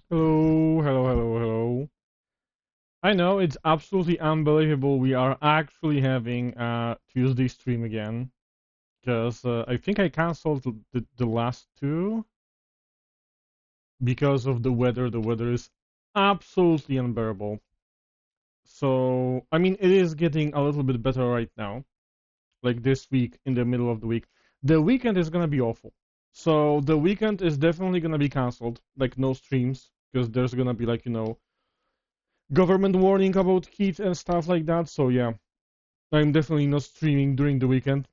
Hello, hello, hello, hello. I know it's absolutely unbelievable we are actually having a Tuesday stream again. Because I think I canceled the last two because of the weather. The weather is absolutely unbearable. So, I mean, it is getting a little bit better right now. Like this week, in the middle of the week. The weekend is gonna be awful. So, the weekend is definitely gonna be canceled. Like, no streams. Because there's gonna be, like, government warning about heat and stuff like that. So yeah, I'm definitely not streaming during the weekend.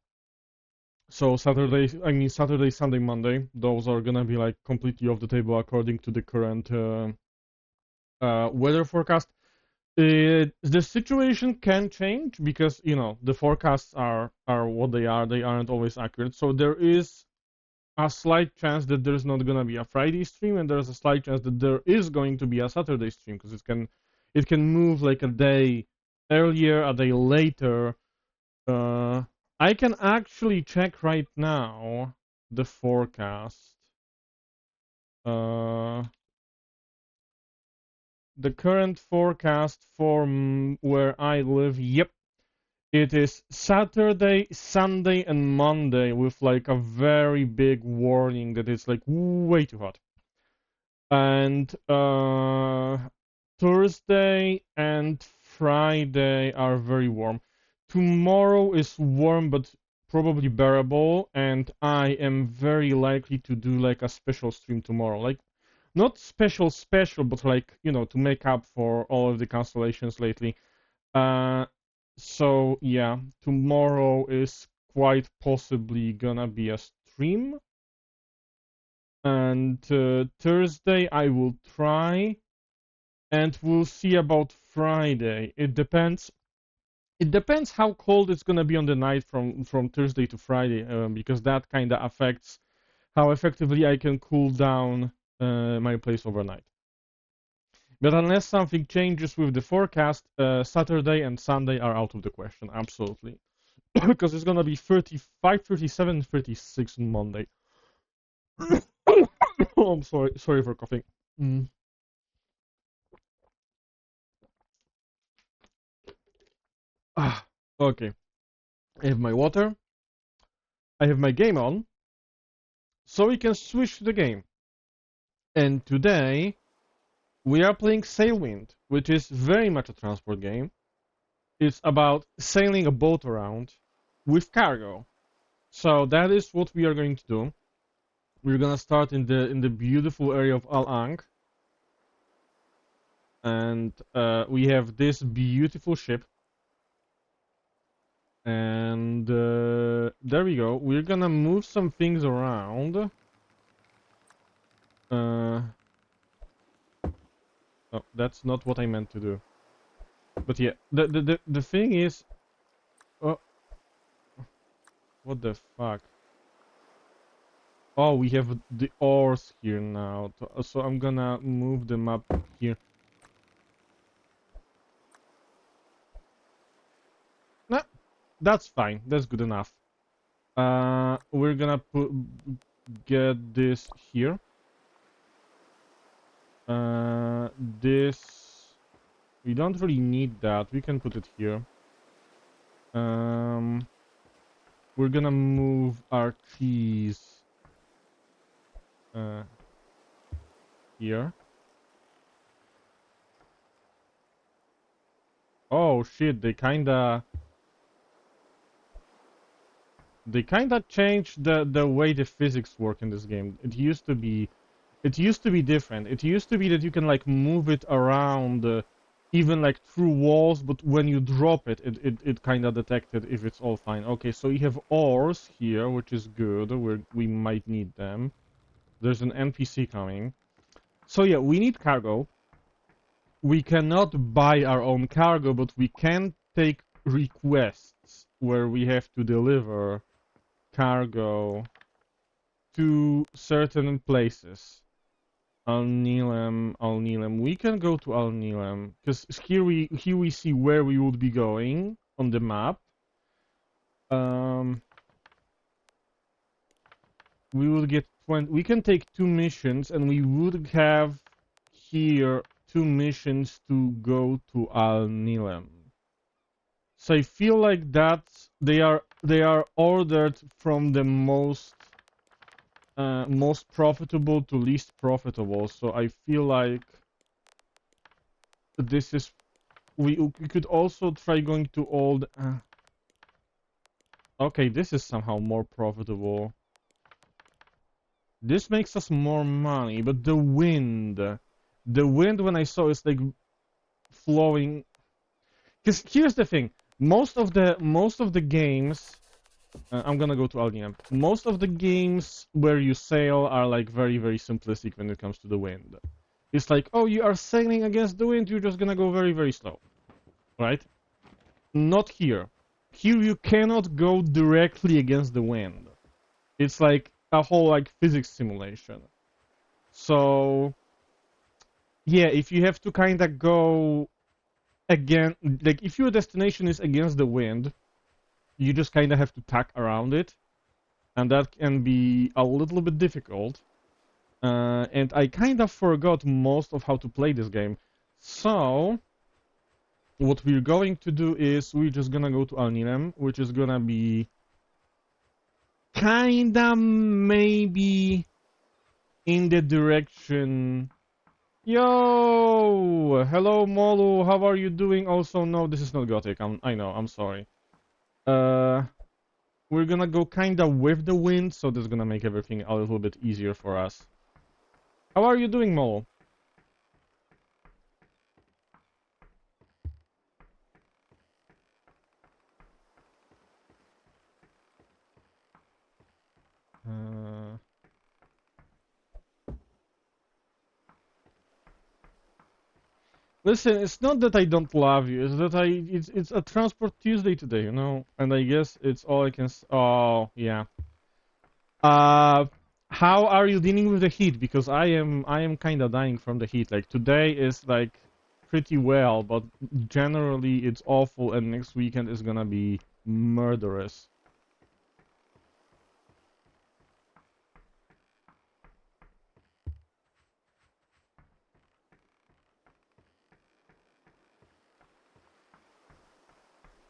So Saturday, Sunday, Monday, those are gonna be like completely off the table according to the current weather forecast. The situation can change because the forecasts are what they are. They aren't always accurate. So there is a slight chance that there's not gonna be a Friday stream, and there's a slight chance that there is going to be a Saturday stream because it can move like a day earlier, a day later. Uh, I can actually check right now the forecast. Uh, the current forecast for where I live. Yep, it is Saturday, Sunday, and Monday with like a very big warning that it's like way too hot. And Thursday and Friday are very warm. Tomorrow is warm but probably bearable, and I am very likely to do like a special stream tomorrow. Like not special, but like, to make up for all of the cancellations lately. Uh so yeah, tomorrow is quite possibly gonna be a stream. And Thursday I will try, and we'll see about Friday. It depends. It depends how cold it's gonna be on the night from Thursday to Friday, because that kind of affects how effectively I can cool down my place overnight. But unless something changes with the forecast, Saturday and Sunday are out of the question, absolutely, because it's gonna be 35, 37, 36 on Monday. Oh, I'm sorry for coughing. Mm. Ah, okay. I have my water. I have my game on, so we can switch to the game. And today we are playing Sailwind, which is very much a transport game. It's about sailing a boat around with cargo. So that is what we are going to do. We're gonna start in the beautiful area of Al Ang, and we have this beautiful ship. And there we go. We're gonna move some things around. Uh, oh, that's not what I meant to do. But yeah, the thing is, oh, what the fuck? Oh, we have the oars here now. So I'm gonna move them up here. Nah, that's fine. That's good enough. We're gonna get this here. This we don't really need that. We can put it here. Um, we're gonna move our cheese uh here. Oh shit! They kinda changed the way the physics work in this game. It used to be different. It used to be that you can like move it around, even like through walls, but when you drop it, it kind of detected if it's all fine. Okay, so we have oars here, which is good. We might need them. There's an NPC coming. So yeah, we need cargo. We cannot buy our own cargo, but we can take requests where we have to deliver cargo to certain places. Al Nilam. We can go to Al Nilam because here we see where we would be going on the map. Um, we would get 20. We can take 2 missions, and we would have here 2 missions to go to Al Nilam. So I feel like that they are ordered from the most profitable to least profitable. So I feel like this is we could also try going to old. Okay, this is somehow more profitable. This makes us more money, but the wind when I saw it's like flowing. Because here's the thing, most of the games, I'm gonna go to Alniam. Most of the games where you sail are like very, very simplistic when it comes to the wind. It's like, oh, you are sailing against the wind, you're just gonna go very, very slow, right? Not here. Here you cannot go directly against the wind. It's like a whole like physics simulation. So yeah, if you have to kind of go again, like if your destination is against the wind, you just kind of have to tack around it, and that can be a little bit difficult. And I kind of forgot most of how to play this game. So what we're going to do is we're just gonna go to Alninem, which is gonna be kinda maybe in the direction. Yo, hello Molu, how are you doing? Also, no, this is not Gothic. I know, I'm sorry. We're gonna go kinda with the wind, so that's gonna make everything a little bit easier for us. How are you doing, Molu? Uh, Listen, it's not that I don't love you, it's that it's a Transport Tuesday today, you know? And I guess it's all I can oh, yeah. Uh, how are you dealing with the heat? Because I am kind of dying from the heat. Like today is like pretty well, but generally it's awful, and next weekend is gonna be murderous.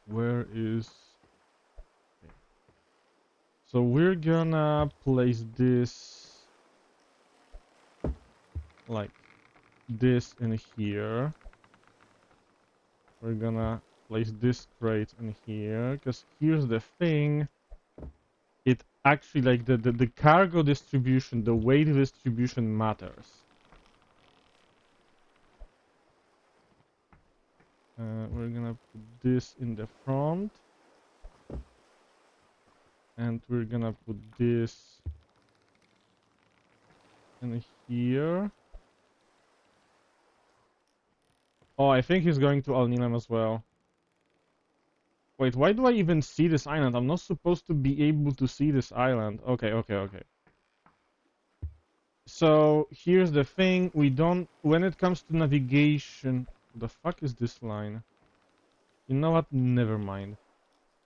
Where is... So we're gonna place this like this in here. We're gonna place this crate in here, because here's the thing. It actually, like, the cargo distribution, the weight distribution matters. We're gonna put this in the front. And we're gonna put this in here. Oh, I think he's going to Al Nilam as well. Wait, why do I even see this island? I'm not supposed to be able to see this island. Okay, okay, okay. So, here's the thing. We don't... When it comes to navigation... The fuck is this line? You know what? Never mind.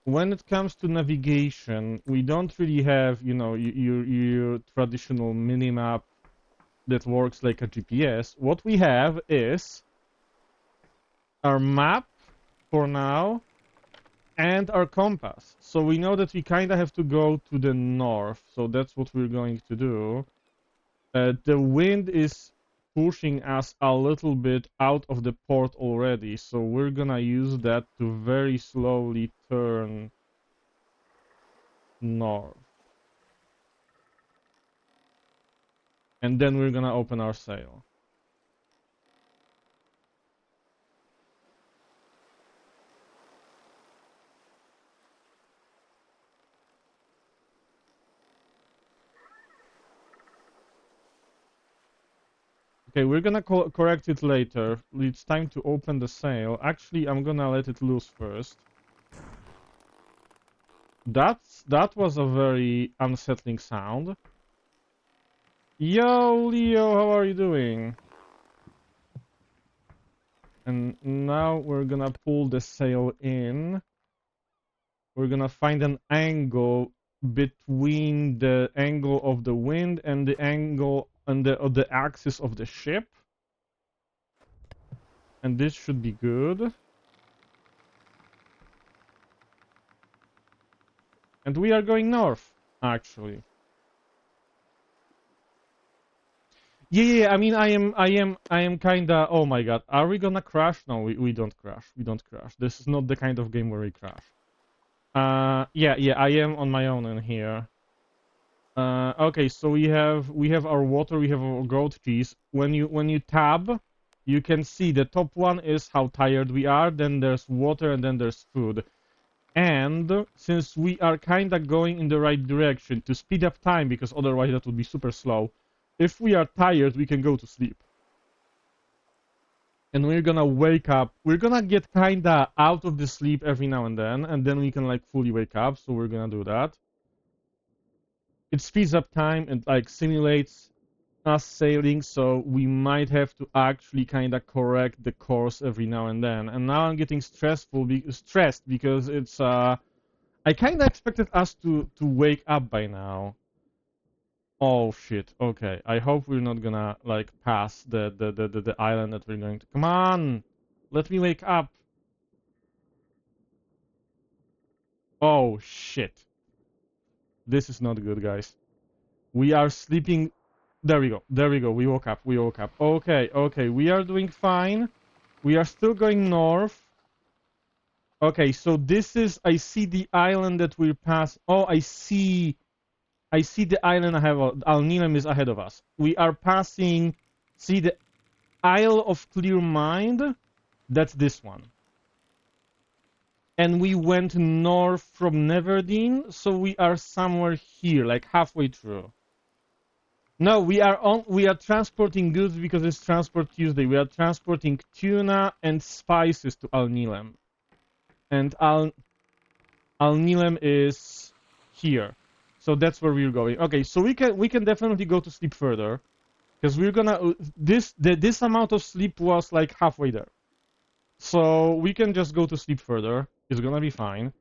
When it comes to navigation, we don't really have, you know, your traditional minimap that works like a GPS. What we have is our map for now and our compass. So we know that we kind of have to go to the north. So that's what we're going to do. The wind is pushing us a little bit out of the port already. So we're gonna use that to very slowly turn north. And then we're gonna open our sail. Okay, we're gonna correct it later. It's time to open the sail. Actually, I'm gonna let it loose first. That was a very unsettling sound. Yo, Leo, how are you doing? And now we're gonna pull the sail in. We're gonna find an angle between the angle of the wind and the angle and the axis of the ship. And this should be good. And we are going north, actually. Yeah, I mean, I am kinda... Oh my god, are we gonna crash? No, we don't crash. We don't crash. This is not the kind of game where we crash. Yeah, I am on my own in here. Okay, so we have our water, we have our goat cheese. When you tab, you can see the top one is how tired we are, then there's water, and then there's food. And since we are kinda going in the right direction to speed up time, because otherwise that would be super slow, if we are tired, we can go to sleep. And we're gonna wake up. We're gonna get kinda out of the sleep every now and then we can like fully wake up, so we're gonna do that. It speeds up time and like simulates us sailing, so we might have to actually kinda correct the course every now and then. And now I'm getting stressed because it's I kinda expected us to wake up by now. Oh shit, okay. I hope we're not gonna like pass the island that we're going to. Come on! Let me wake up. Oh shit. This is not good, guys. We are sleeping. There we go. There we go. We woke up. We woke up. Okay. We are doing fine. We are still going north. Okay, so this is... I see the island that we're past. Oh, I see the island ahead of... Al-Nilam is ahead of us. We are passing... See the Isle of Clear Mind? That's this one. And we went north from Neverdeen, so we are somewhere here, like halfway through. No, we are transporting goods because it's Transport Tuesday. We are transporting tuna and spices to Al-Nilam. And Al-Nilam is here. So that's where we're going. Okay, so we can definitely go to sleep further. Because we're gonna... This amount of sleep was like halfway there. So we can just go to sleep further. It's gonna be fine.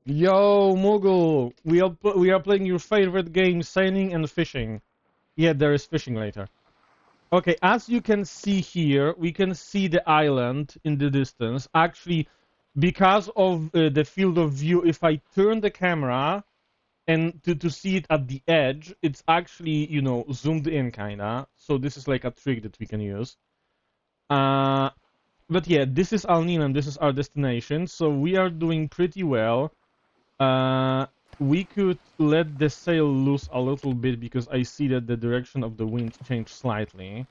Yo, Moogle! We are playing your favorite game, sailing and fishing. Yeah, there is fishing later. Okay, as you can see here, we can see the island in the distance. Actually, because of the field of view, if I turn the camera and to see it at the edge, it's actually, you know, zoomed in kinda. So this is like a trick that we can use. But yeah, this is Al-Nilam, this is our destination, so we are doing pretty well. We could let the sail loose a little bit because I see that the direction of the wind changed slightly.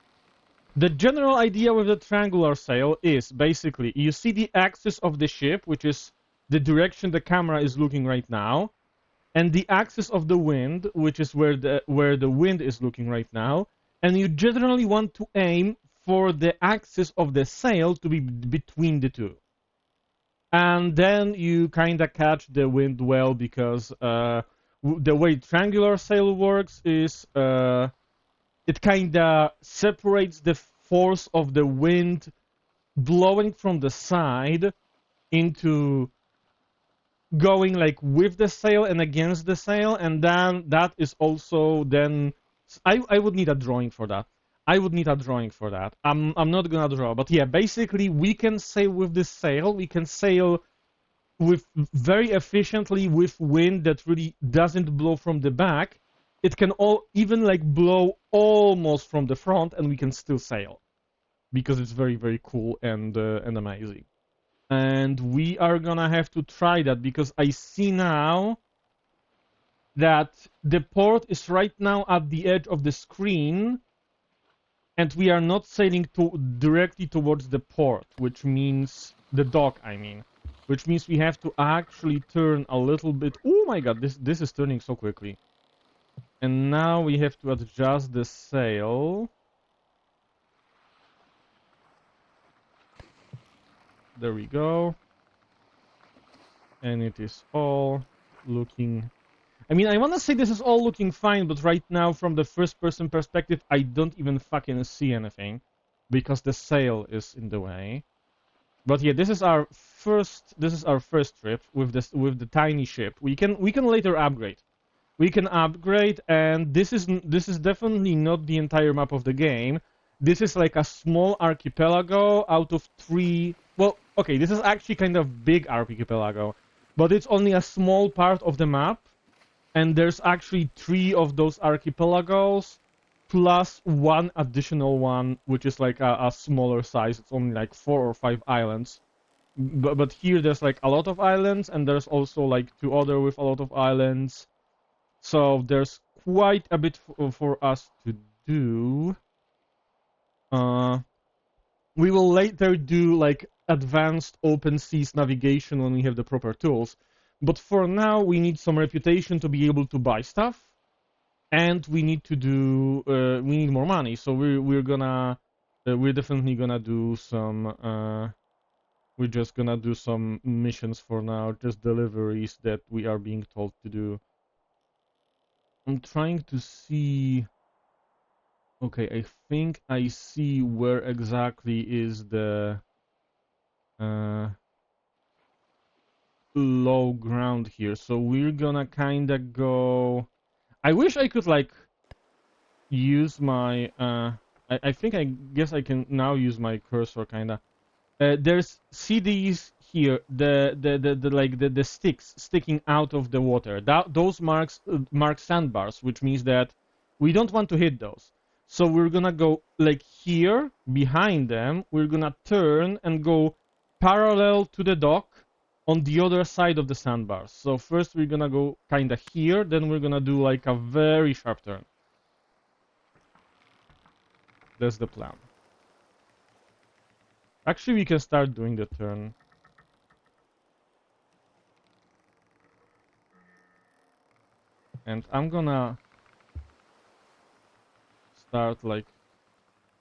The general idea with the triangular sail is basically you see the axis of the ship, which is the direction the camera is looking right now, and the axis of the wind, which is where the wind is looking right now, and you generally want to aim for the axis of the sail to be between the two. And then you kind of catch the wind well because the way triangular sail works is it kind of separates the force of the wind blowing from the side into going like with the sail and against the sail, and then that is also then... I would need a drawing for that. I'm not gonna draw, but yeah, basically we can sail with this sail. We can sail with very efficiently with wind that really doesn't blow from the back. It can even like blow almost from the front, and we can still sail because it's very, very cool and amazing. And we are gonna have to try that because I see now that the port is right now at the edge of the screen, and we are not sailing directly towards the port, which means the dock, I mean. Which means we have to actually turn a little bit. Oh my god, this is turning so quickly. And now we have to adjust the sail. There we go. And it is all looking... I mean, I want to say this is all looking fine, but right now, from the first-person perspective, I don't even fucking see anything. Because the sail is in the way. But yeah, this is our first trip with the tiny ship. We can later upgrade. we can upgrade, and this is definitely not the entire map of the game. This is like a small archipelago out of 3. Well, okay, this is actually kind of big archipelago, but it's only a small part of the map, and there's actually 3 of those archipelagos plus one additional one, which is like a smaller size. It's only like 4 or 5 islands. But here there's like a lot of islands, and there's also like 2 other with a lot of islands. So there's quite a bit for us to do. We will later do like advanced open seas navigation when we have the proper tools. But for now, we need some reputation to be able to buy stuff, and we need to do we need more money. So we're definitely gonna do some we're just gonna do some missions for now, just deliveries that we are being told to do. I'm trying to see. Okay, I think I see where exactly is the low ground here. So we're gonna kinda go. I wish I could like use my I think I guess I can now use my cursor kinda. There's CDs here, the sticks sticking out of the water. Those mark sandbars, which means that we don't want to hit those. So we're gonna go like here behind them. We're gonna turn and go parallel to the dock on the other side of the sandbars. So first we're gonna go kinda here, then we're gonna do like a very sharp turn. That's the plan. Actually, we can start doing the turn. And I'm gonna start like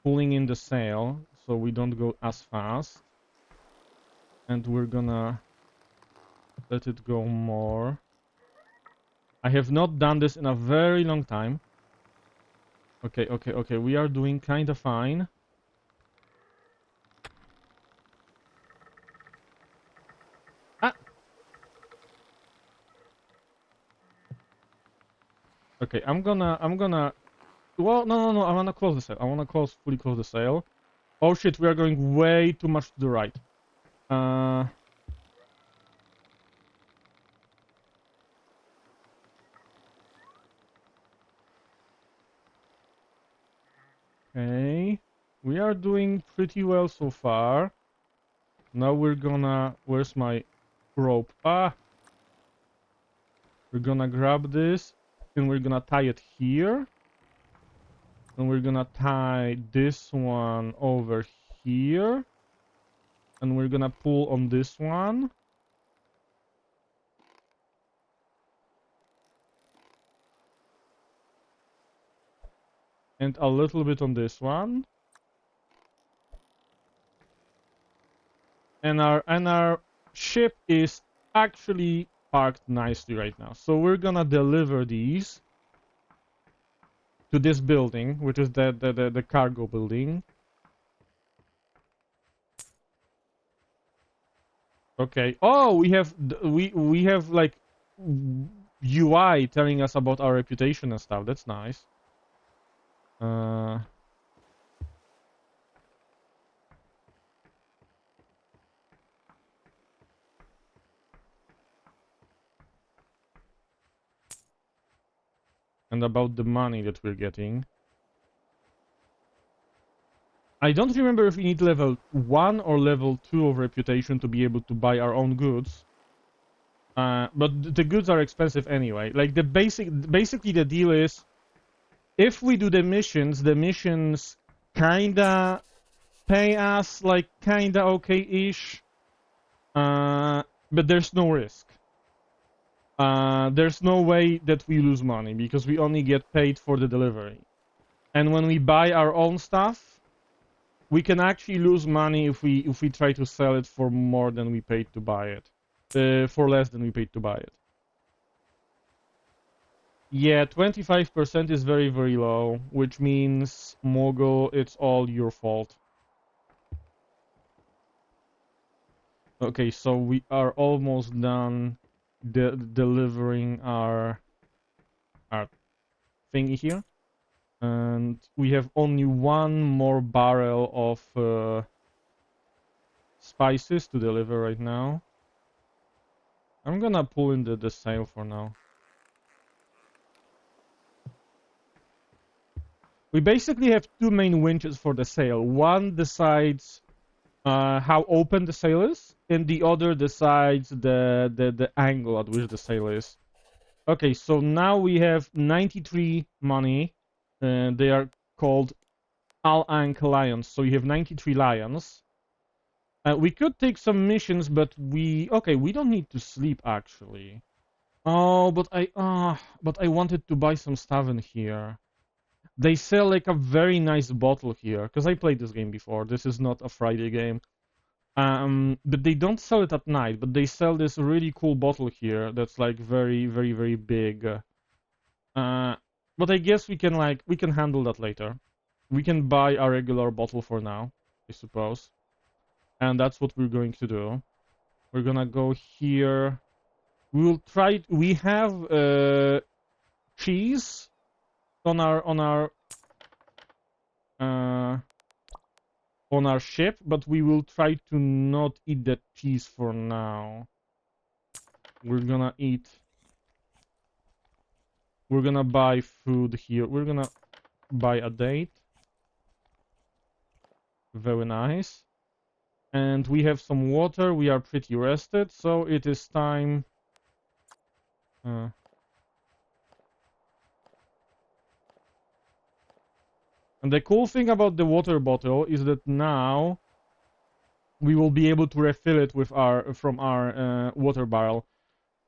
pulling in the sail so we don't go as fast. And we're gonna let it go more. I have not done this in a very long time. Okay. We are doing kinda fine. Ah! Okay, I'm gonna... Well, no, I wanna close the sail. I wanna fully close the sail. Oh shit, we are going way too much to the right. Okay. We are doing pretty well so far. Now we're gonna... Where's my rope? Ah! We're gonna grab this, and we're gonna tie it here. And we're gonna tie this one over here. And we're gonna pull on this one. And a little bit on this one. And our ship is actually parked nicely right now. So we're gonna deliver these to this building, which is the cargo building. Okay. Oh, we have like UI telling us about our reputation and stuff. That's nice. And about the money that we're getting. I don't remember if we need level 1 or level 2 of reputation to be able to buy our own goods. But the goods are expensive anyway. Like basically the deal is, if we do the missions kinda pay us like kinda okay-ish. But there's no risk. There's no way that we lose money because we only get paid for the delivery. And when we buy our own stuff, we can actually lose money if we try to sell it for more than we paid to buy it. For less than we paid to buy it. Yeah, 25% is very, very low, which means, Mogul, it's all your fault. Okay, so we are almost done delivering our thingy here. And we have only one more barrel of spices to deliver right now. I'm gonna pull in the sail for now. We basically have two main winches for the sail. One decides how open the sail is, and the other decides the angle at which the sail is. Okay, so now we have 93 money. They are called Al-Ankh lions. So you have 93 lions. We could take some missions, but we don't need to sleep actually. Oh, but I wanted to buy some stuff in here. They sell like a very nice bottle here because I played this game before. This is not a Friday game. But they don't sell it at night. But they sell this really cool bottle here that's like very, very, very big. But I guess we can handle that later. We can buy a regular bottle for now, I suppose. And that's what we're going to do. We're gonna go here. We'll try. We have cheese on uh, our ship, but we will try to not eat that cheese for now. We're gonna eat. We're gonna buy food here. We're gonna buy a date. Very nice. And we have some water. We are pretty rested, so it is time. And the cool thing about the water bottle is that now we will be able to refill it with from our water barrel.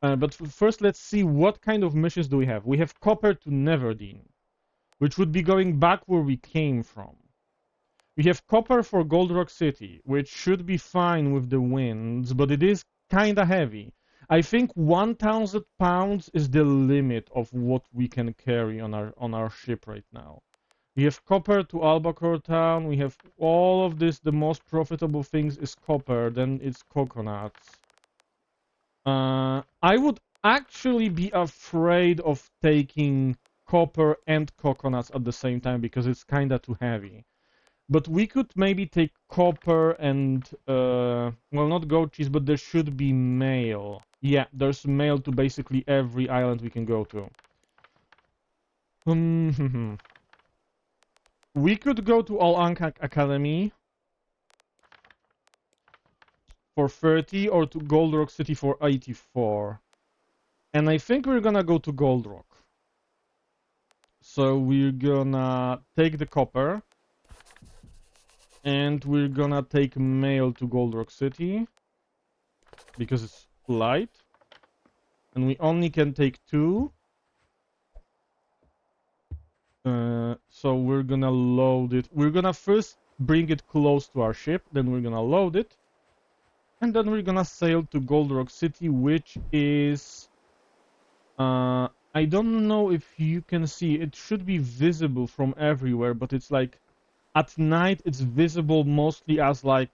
But first, let's see what kind of missions do we have. We have copper to Neverdeen, which would be going back where we came from. We have copper for Gold Rock City, which should be fine with the winds, but it is kinda heavy. I think 1,000 pounds is the limit of what we can carry on our ship right now. We have copper to Albacore Town. We have all of this. The most profitable things is copper, then it's coconuts. I would actually be afraid of taking copper and coconuts at the same time because it's kinda too heavy. But we could maybe take copper and, well, not goat cheese, but there should be mail. Yeah, there's mail to basically every island we can go to. We could go to Al-Ankh Academy for 30 or to Gold Rock City for 84. And I think we're gonna go to Gold Rock. So we're gonna take the copper. And we're gonna take mail to Gold Rock City. Because it's light. And we only can take 2. So we're gonna load it. We're gonna first bring it close to our ship. Then we're gonna load it. And then we're gonna sail to Gold Rock City, which is... I don't know if you can see. It should be visible from everywhere, but it's like... At night, it's visible mostly as like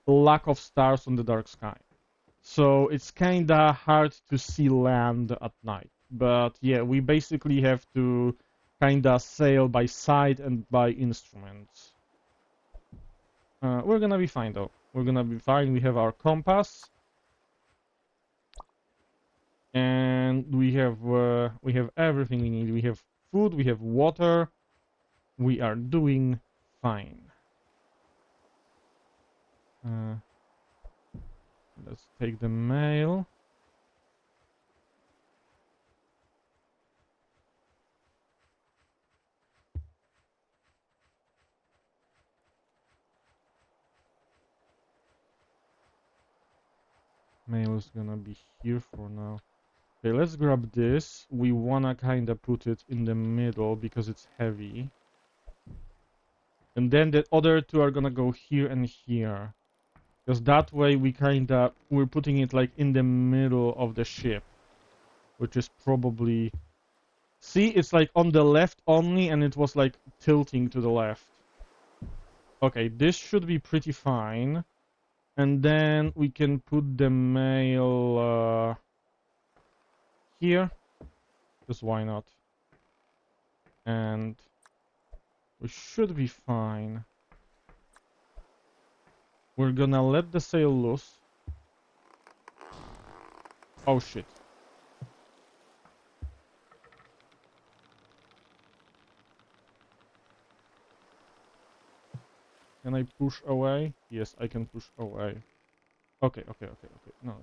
lack of stars on the dark sky. So it's kinda hard to see land at night. But yeah, we basically have to kinda sail by sight and by instruments. We're gonna be fine though. We're gonna be fine. We have our compass. And we have everything we need. We have food, we have water. We are doing fine. Let's take the mail. Mail is gonna be here for now. Okay, let's grab this. We wanna kinda put it in the middle because it's heavy. And then the other two are gonna go here and here. Because that way we're putting it like in the middle of the ship. Which is probably... See, it's like on the left only and it was like tilting to the left. Okay, this should be pretty fine. And then we can put the mail here. Just why not? And we should be fine. We're gonna let the sail loose. Oh shit. Can I push away? Yes, I can push away. Okay. No.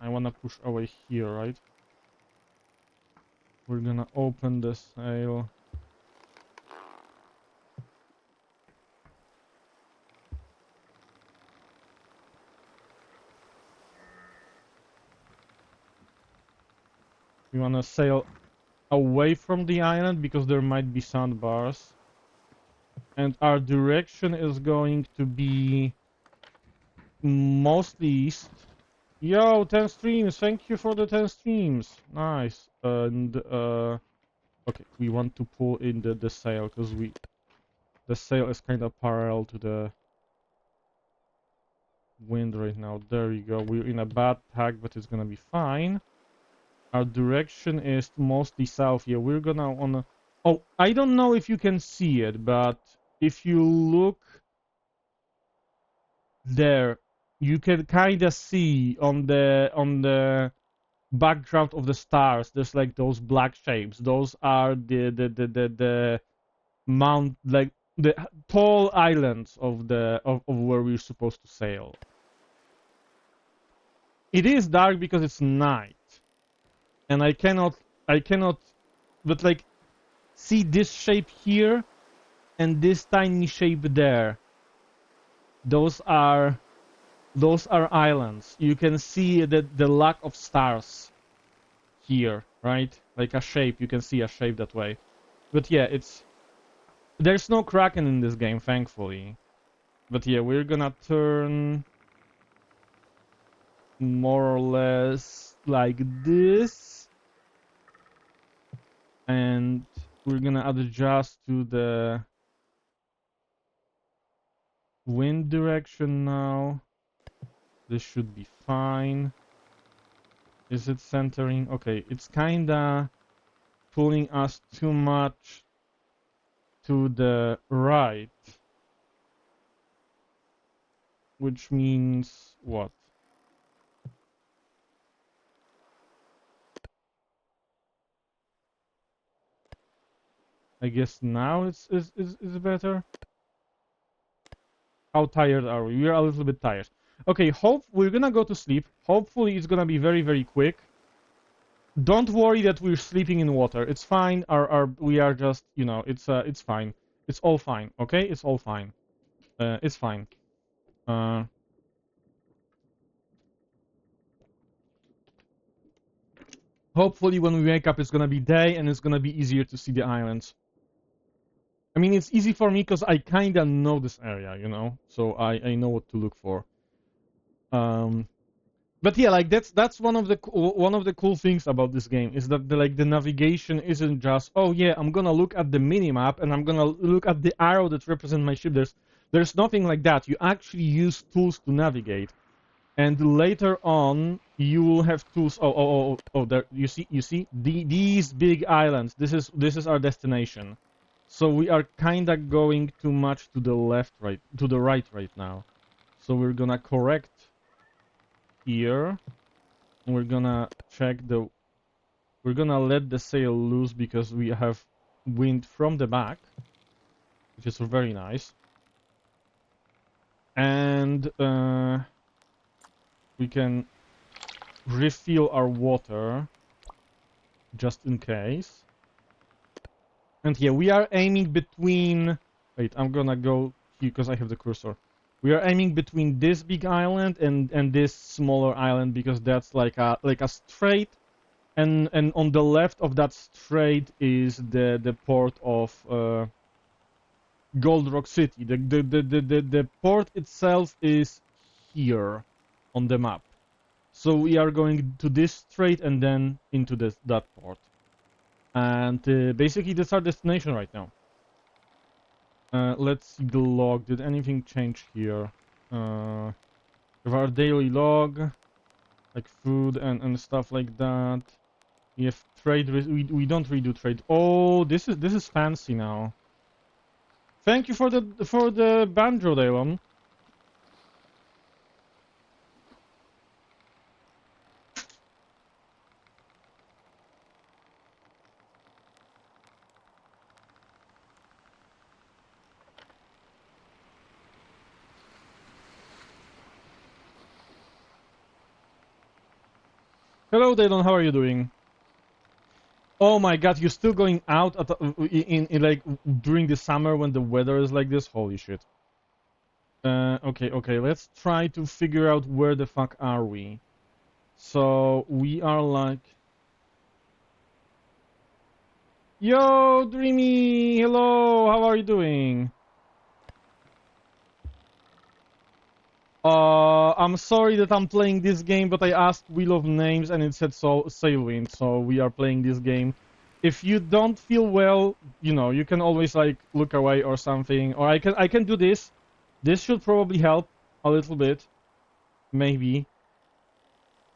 I wanna push away here, right? We're gonna open the sail. We wanna sail away from the island because there might be sandbars. And our direction is going to be mostly east. Yo, 10 streams! Thank you for the 10 streams! Nice. And, okay, we want to pull in the sail because the sail is kind of parallel to the wind right now. There you go. We're in a bad tack, but it's gonna be fine. Our direction is mostly south here. We're gonna wanna... Oh, I don't know if you can see it, but if you look there, you can kind of see on the background of the stars. There's like those black shapes. Those are the mount, like the tall islands of of where we're supposed to sail. It is dark because it's night. And I cannot, but like, see this shape here and this tiny shape there. Those are islands. You can see the lack of stars here, right? Like a shape, you can see a shape that way. But yeah, there's no Kraken in this game, thankfully. But yeah, we're gonna turn more or less like this. And we're gonna adjust to the wind direction now. This should be fine. Is it centering? Okay, it's kinda pulling us too much to the right. Which means what? I guess now it's better. How tired are we? We are a little bit tired. Okay, we're gonna go to sleep. Hopefully it's gonna be very, very quick. Don't worry that we're sleeping in water. It's fine. We are just, you know, it's fine. It's all fine. Okay, it's all fine. It's fine. Hopefully when we wake up it's gonna be day and it's gonna be easier to see the islands. I mean, it's easy for me because I kinda know this area, you know, so I know what to look for. But yeah, like that's one of the cool things about this game is that the navigation isn't just, oh yeah, I'm gonna look at the mini map and I'm gonna look at the arrow that represents my ship. There's nothing like that. You actually use tools to navigate, and later on you will have tools. Oh, there you see these big islands. This is our destination. So we are kinda going too much to the right right now. So we're gonna correct here. We're gonna we're gonna let the sail loose because we have wind from the back, which is very nice. And we can refill our water just in case. And yeah, we are aiming between... Wait, I'm gonna go here because I have the cursor. We are aiming between this big island and this smaller island because that's like a strait, and on the left of that strait is the port of Gold Rock City. The port itself is here on the map. So we are going to this strait and then into that port. And basically that's our destination right now. Let's see the log. Did anything change here? We have our daily log, like food and stuff like that. We have trade. We don't redo trade. Oh, this is fancy now. Thank you for the banjo, Daylon. Hello, Daylon. How are you doing? Oh my God, you're still going out at in like during the summer when the weather is like this? Holy shit. Okay. Let's try to figure out where the fuck are we. So we are like, yo, Dreamy. Hello. How are you doing? I'm sorry that I'm playing this game, but I asked Wheel of Names and it said Sailwind, so we are playing this game. If you don't feel well, you know, you can always like look away or something, or I can do this. This should probably help a little bit, maybe.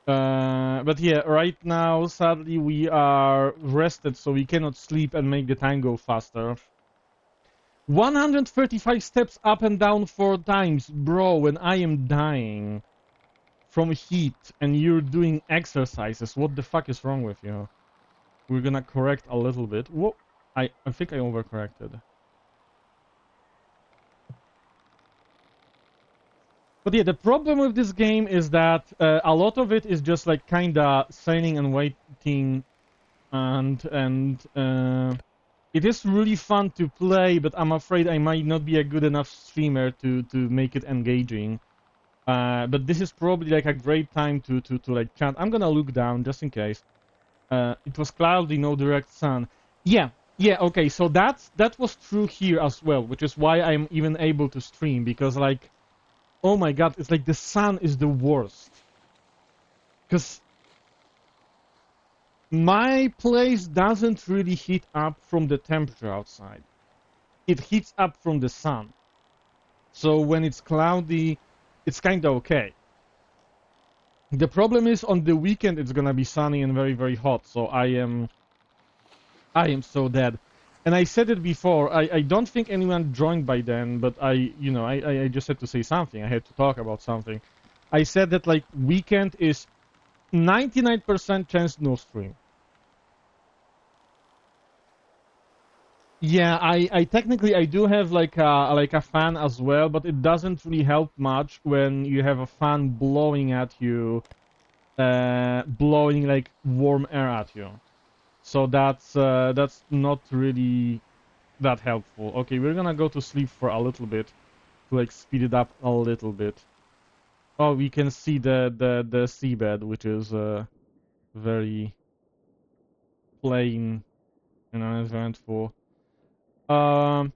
But yeah, right now, sadly, we are rested, so we cannot sleep and make the time go faster. 135 steps up and down 4 times, bro, when I am dying from heat and you're doing exercises. What the fuck is wrong with you? We're gonna correct a little bit. Whoa, I think I overcorrected. But yeah, the problem with this game is that a lot of it is just like kinda sailing and waiting, and it is really fun to play, but I'm afraid I might not be a good enough streamer to make it engaging. But this is probably like a great time to like chat. I'm gonna look down just in case. It was cloudy, no direct sun. Yeah, okay, so that was true here as well, which is why I'm even able to stream, because like, oh my God, it's like the sun is the worst. Because my place doesn't really heat up from the temperature outside. It heats up from the sun. So when it's cloudy, it's kinda okay. The problem is on the weekend it's gonna be sunny and very, very hot, so I am so dead. And I said it before, I don't think anyone joined by then, but I just had to say something. I had to talk about something. I said that like weekend is 99% chance no stream. Yeah, I technically I do have like a fan as well, but it doesn't really help much when you have a fan blowing at you, blowing like warm air at you. So that's not really that helpful. Okay, we're gonna go to sleep for a little bit to like speed it up a little bit. Oh, we can see the seabed, which is very plain and uneventful. Um,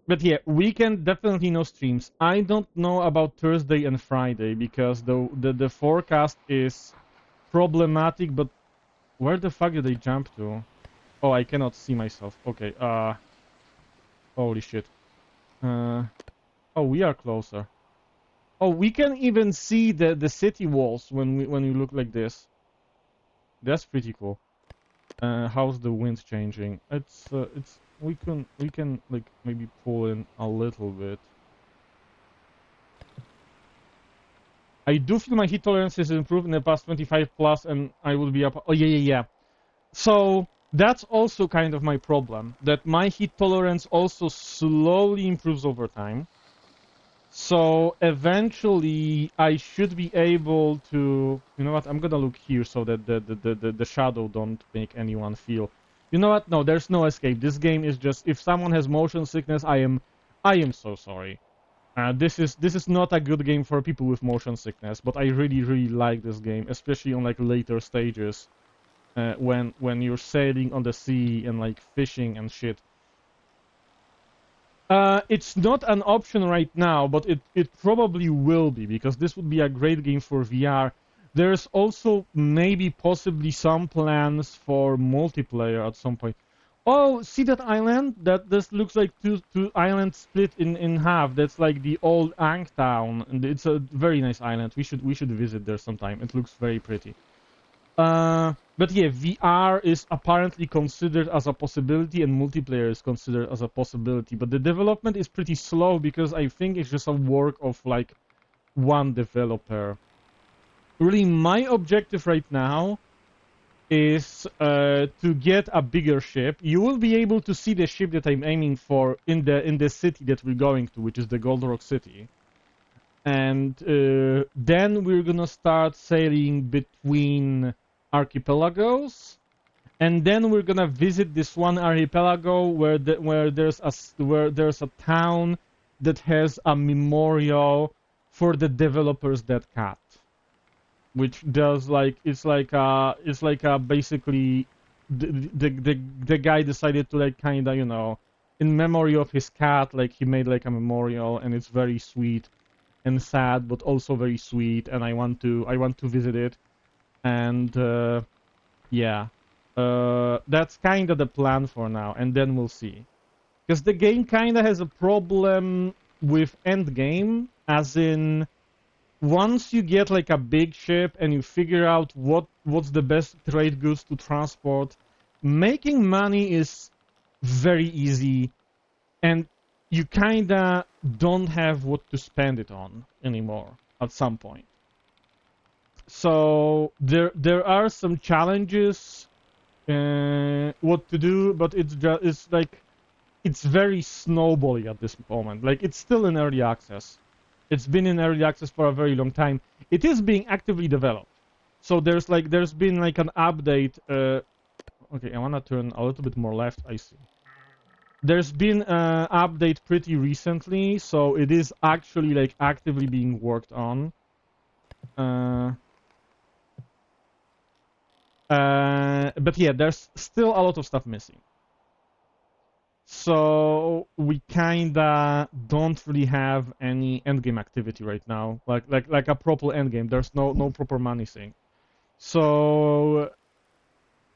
but yeah, weekend definitely no streams. I don't know about Thursday and Friday because the forecast is problematic. But where the fuck did they jump to? Oh, I cannot see myself. Okay. Holy shit. Oh, we are closer. Oh, we can even see the city walls when we look like this. That's pretty cool. How's the wind changing? It's we can like maybe pull in a little bit. I do feel my heat tolerance has improved in the past 25 plus, and I will be up. Oh yeah. So that's also kind of my problem. That my heat tolerance also slowly improves over time. So eventually, I should be able to. You know what? I'm gonna look here so that the shadow don't make anyone feel. You know what? No, there's no escape. This game is just. If someone has motion sickness, I am so sorry. This is not a good game for people with motion sickness. But I really like this game, especially on like later stages, when you're sailing on the sea and like fishing and shit. It's not an option right now, but it probably will be, because this would be a great game for VR. There's also maybe possibly some plans for multiplayer at some point. Oh, see that island? That this looks like two islands split in half. That's like the old Ankh town, and it's a very nice island. We should visit there sometime. It looks very pretty. But yeah, VR is apparently considered as a possibility, and multiplayer is considered as a possibility. But the development is pretty slow because I think it's just a work of like one developer. Really, my objective right now is to get a bigger ship. You will be able to see the ship that I'm aiming for in the city that we're going to, which is the Gold Rock City. And then we're gonna start sailing between archipelagos, and then we're gonna visit this one archipelago where there's a town that has a memorial for the developers that cat, which does like it's like basically the guy decided to like kind of, you know, in memory of his cat, like he made like a memorial, and it's very sweet and sad, but also very sweet, and I want to visit it. And yeah, that's kind of the plan for now, and then we'll see. Because the game kind of has a problem with end game, as in once you get like a big ship and you figure out what's the best trade goods to transport, making money is very easy, and you kinda don't have what to spend it on anymore at some point. So there are some challenges what to do, but it's like it's very snowbally at this moment. Like it's still in early access. It's been in early access for a very long time. It is being actively developed. So there's been like an update. Okay, I wanna turn a little bit more left. I see. There's been an update pretty recently, so it is actually like actively being worked on. But yeah, there's still a lot of stuff missing. So we kinda don't really have any endgame activity right now, like a proper endgame. There's no proper money thing. So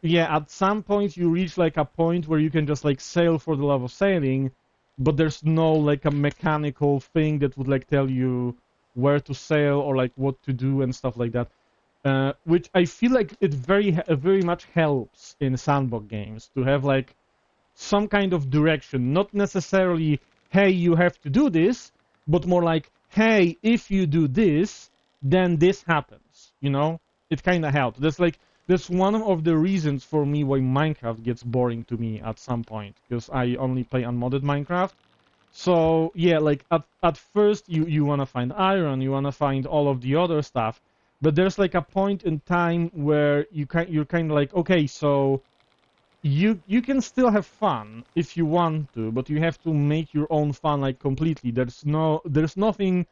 yeah, at some point you reach like a point where you can just like sail for the love of sailing, but there's no like a mechanical thing that would like tell you where to sail or like what to do and stuff like that. Which I feel like it very much helps in sandbox games to have like some kind of direction, not necessarily hey you have to do this, but more like hey if you do this, then this happens. You know, it kind of helps. That's one of the reasons for me why Minecraft gets boring to me at some point, because I only play unmodded Minecraft. So yeah, like at first you wanna find iron, you wanna find all of the other stuff, but there's like a point in time where you're kind of like, okay, so you can still have fun if you want to, but you have to make your own fun like completely. There's nothing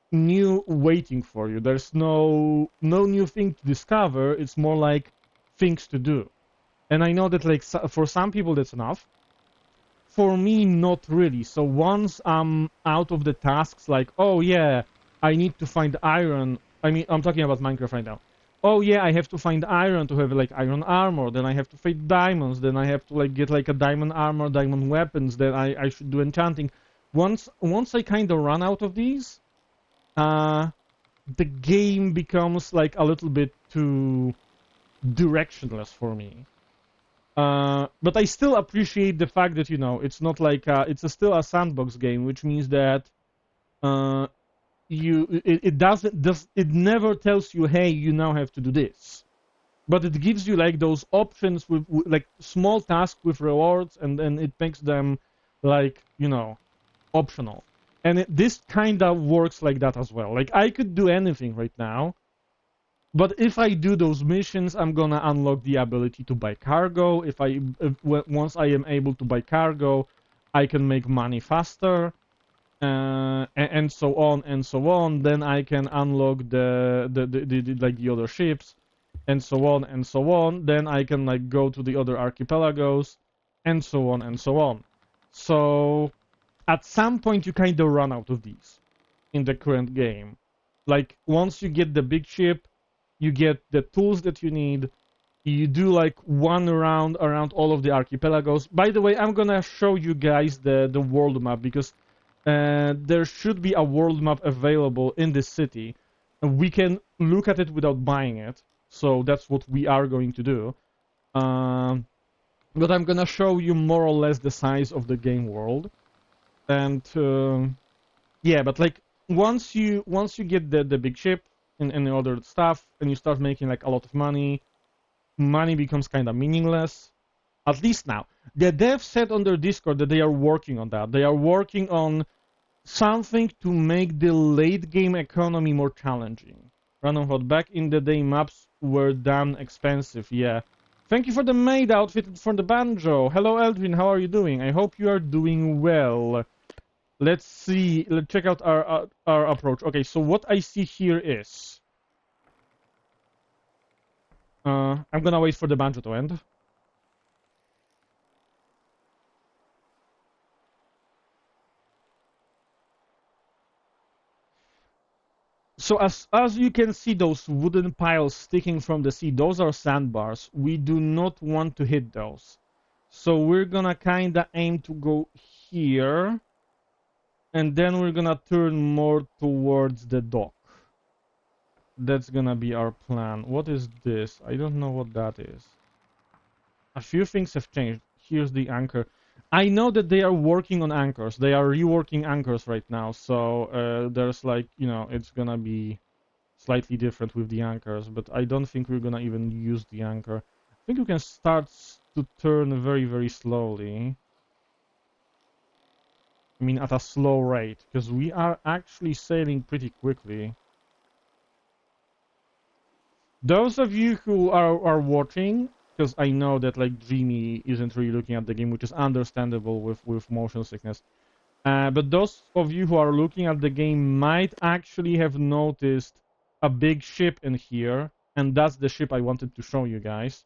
new waiting for you. There's no new thing to discover. It's more like things to do. And I know that like for some people that's enough. For me, not really. So once I'm out of the tasks, like, oh yeah, I need to find iron. I mean, I'm talking about Minecraft right now. Oh yeah, I have to find iron to have like iron armor. Then I have to find diamonds. Then I have to like get like a diamond armor, diamond weapons. Then I should do enchanting. Once I kind of run out of these, the game becomes like a little bit too directionless for me. But I still appreciate the fact that, you know, it's not like still a sandbox game, which means that it never tells you, hey, you now have to do this, but it gives you like those options with like small tasks with rewards, and then it makes them like, you know, optional. And this kind of works like that as well. Like I could do anything right now, but if I do those missions, I'm gonna unlock the ability to buy cargo. Once I am able to buy cargo, I can make money faster, and so on and so on. Then I can unlock the like the other ships, and so on and so on. Then I can like go to the other archipelagos, and so on and so on. So at some point you kind of run out of these in the current game. Like once you get the big ship, you get the tools that you need. You do like one round around all of the archipelagos. By the way, I'm gonna show you guys the world map, because there should be a world map available in this city. We can look at it without buying it. So that's what we are going to do. But I'm gonna show you more or less the size of the game world. And yeah, but like once you get the big ship and other stuff, and you start making like a lot of money, money becomes kind of meaningless. At least now. The devs said on their Discord that they are working on that. They are working on something to make the late game economy more challenging. Random Hot, back in the day maps were damn expensive, yeah. Thank you for the maid outfit for the banjo. Hello Eldrin, how are you doing? I hope you are doing well. Let's see, let's check out our approach. Okay, so what I see here is... I'm gonna wait for the banjo to end. So as you can see, those wooden piles sticking from the sea, those are sandbars. We do not want to hit those. So we're gonna kinda aim to go here. And then we're gonna turn more towards the dock. That's gonna be our plan. What is this? I don't know what that is. A few things have changed. Here's the anchor. I know that they are working on anchors. They are reworking anchors right now. So there's like, you know, it's gonna be slightly different with the anchors, but I don't think we're gonna even use the anchor. I think we can start to turn very, very slowly. I mean, at a slow rate, because we are actually sailing pretty quickly. Those of you who are watching, because I know that like Dreamy isn't really looking at the game, which is understandable with motion sickness. But those of you who are looking at the game might actually have noticed a big ship in here, and that's the ship I wanted to show you guys.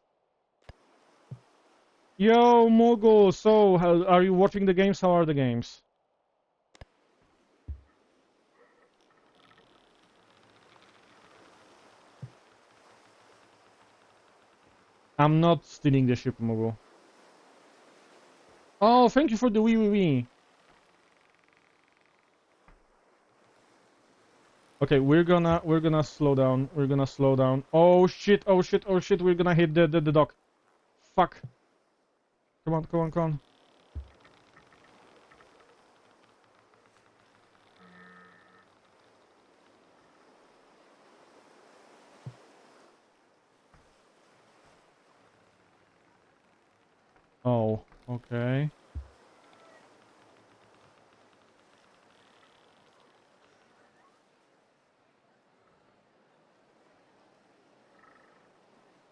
Yo, Mogul, so are you watching the games? How are the games? I'm not stealing the ship, Mogul. Oh, thank you for the wee. Okay, we're gonna slow down. We're gonna slow down. Oh shit! Oh shit! Oh shit! We're gonna hit the dock. Fuck! Come on! Come on! Come on! Oh, okay.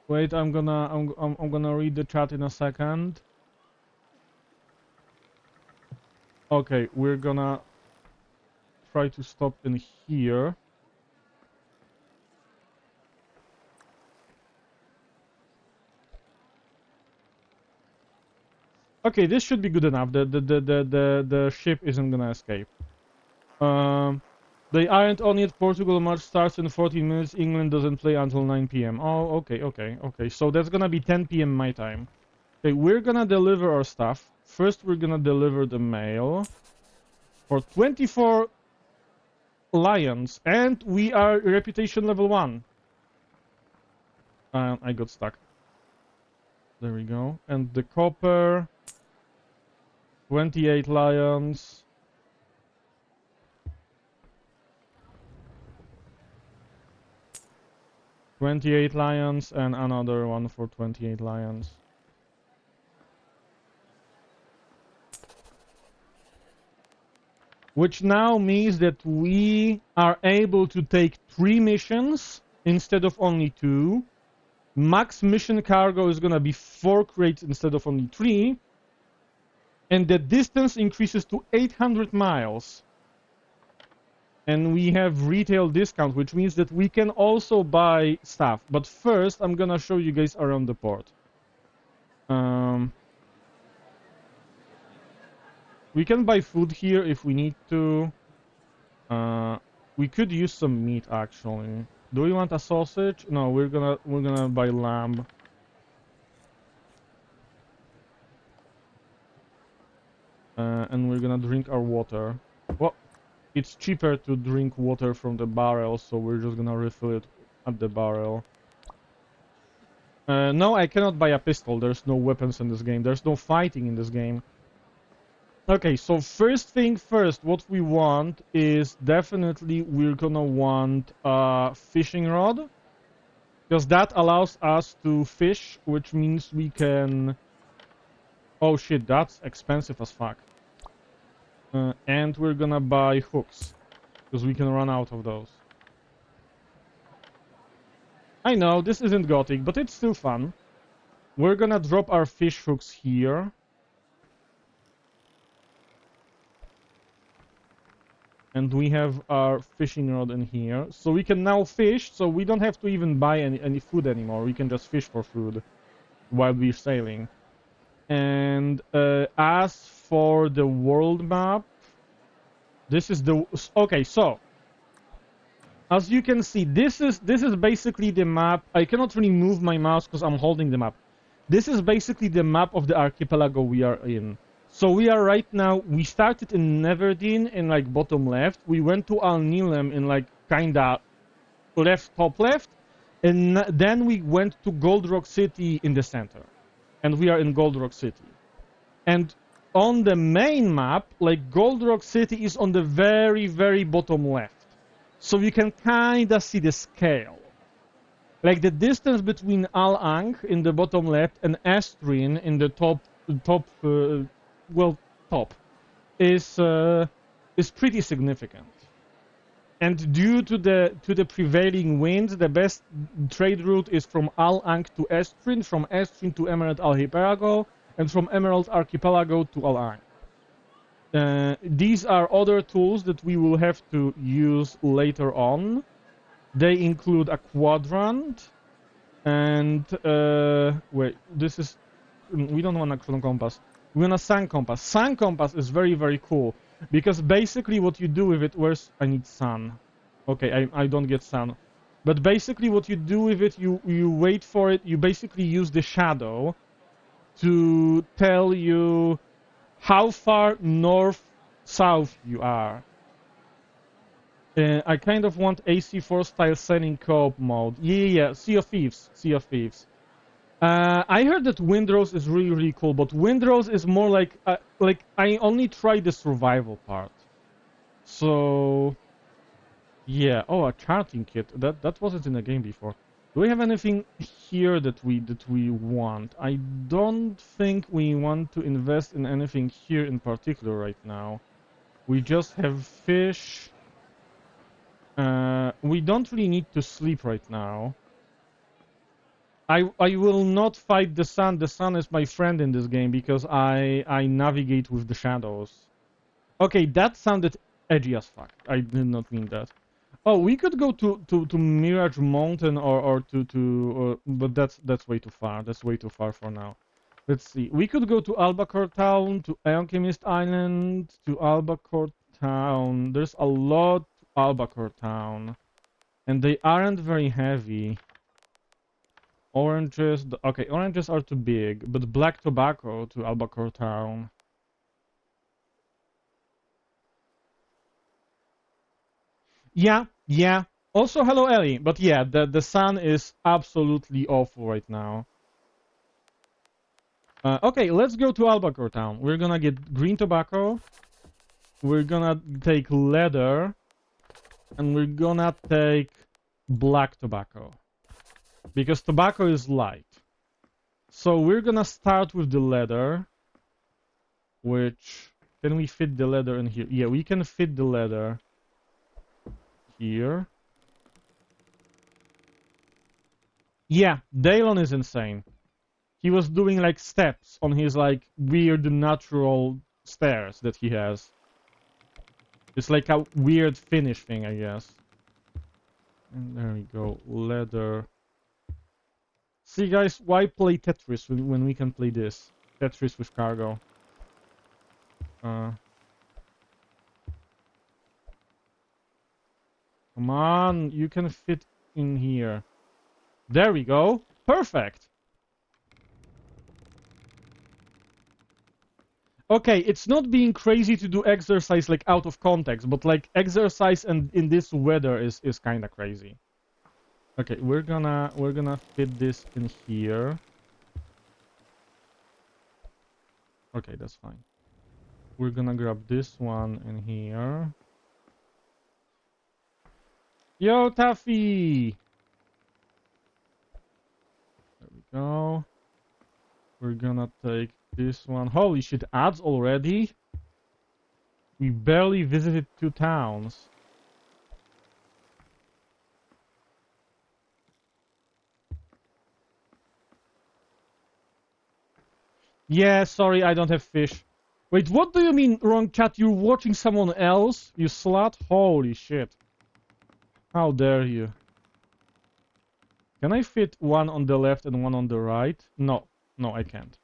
Wait, I'm gonna read the chat in a second. Okay, we're gonna try to stop in here. Okay, this should be good enough. The ship isn't gonna escape. They aren't on yet. Portugal match starts in 14 minutes. England doesn't play until 9 p.m. Oh, okay. So that's gonna be 10 p.m. my time. Okay, we're gonna deliver our stuff. First, we're gonna deliver the mail for 24 lions, and we are reputation level 1. I got stuck. There we go. And the copper, 28 lions. 28 lions and another one for 28 lions. Which now means that we are able to take 3 missions instead of only 2. Max mission cargo is gonna be 4 crates instead of only 3. And the distance increases to 800 miles. And we have retail discount, which means that we can also buy stuff. But first, I'm gonna show you guys around the port. We can buy food here if we need to. We could use some meat actually. Do we want a sausage? No, we're gonna buy lamb. And we're gonna drink our water. Well, it's cheaper to drink water from the barrel, so we're just gonna refill it at the barrel. No, I cannot buy a pistol. There's no weapons in this game. There's no fighting in this game. Okay, so first thing first, what we want is definitely we're gonna want a fishing rod. Because that allows us to fish, which means we can... Oh shit, that's expensive as fuck. And we're gonna buy hooks. Because we can run out of those. I know, this isn't gothic, but it's still fun. We're gonna drop our fish hooks here. And we have our fishing rod in here. So we can now fish, so we don't have to even buy any food anymore. We can just fish for food while we're sailing. And as for the world map, this is the... Okay, so... As you can see, this is basically the map. I cannot really move my mouse because I'm holding the map. This is basically the map of the archipelago we are in. So we are right now, we started in Neverdeen in like bottom left. We went to Al Nilem in like kinda left, top left. And then we went to Gold Rock City in the center. And we are in Gold Rock City. And on the main map, like Gold Rock City is on the very, very bottom left. So you can kinda see the scale. Like the distance between Al Ankh in the bottom left and Estrin in the top is pretty significant. And due to the prevailing winds, the best trade route is from Al Ankh to Estrin, from Estrin to Emerald Archipelago, and from Emerald Archipelago to Al Ankh. These are other tools that we will have to use later on. They include a quadrant, and wait, this is... We don't want a chrono compass. We want a sun compass. Sun compass is very, very cool, because basically what you do with it... Where's... I need sun. Okay, I don't get sun. But basically what you do with it, you wait for it, you basically use the shadow to tell you how far north-south you are. I kind of want AC4 style sailing co-op mode. Yeah, Sea of Thieves. Sea of Thieves. I heard that Windrose is really, really cool, but Windrose is more like I only tried the survival part. So yeah. Oh, a charting kit. That wasn't in the game before. Do we have anything here that we want? I don't think we want to invest in anything here in particular right now. We just have fish. We don't really need to sleep right now. I will not fight the sun. The sun is my friend in this game because I navigate with the shadows. Okay, that sounded edgy as fuck. I did not mean that. Oh, we could go to Mirage Mountain but that's way too far. That's way too far for now. Let's see. We could go to Albacore Town, to Alchemist Island, to Albacore Town. There's a lot to Albacore Town, and they aren't very heavy. Oranges, okay, oranges are too big, but black tobacco to Albacore Town. Yeah. Also, hello, Ellie. But yeah, the sun is absolutely awful right now. Okay, let's go to Albacore Town. We're gonna get green tobacco. We're gonna take leather. And we're gonna take black tobacco. Because tobacco is light. So we're gonna start with the leather. Which... Can we fit the leather in here? Yeah, we can fit the leather here. Yeah, Dalon is insane. He was doing like steps on his like weird natural stairs that he has. It's like a weird Finnish thing, I guess. And there we go, leather. See guys, why play Tetris when we can play this? Tetris with cargo. Come on, you can fit in here. There we go. Perfect. Okay, it's not being crazy to do exercise like out of context, but like exercise and in this weather is kind of crazy. Okay, we're gonna fit this in here. Okay, that's fine. We're gonna grab this one in here. Yo, Taffy! There we go. We're gonna take this one. Holy shit, ads already? We barely visited 2 towns. Yeah, sorry, I don't have fish. Wait, what do you mean, wrong chat? You're watching someone else? You slut? Holy shit. How dare you? Can I fit one on the left and one on the right? No. No, I can't.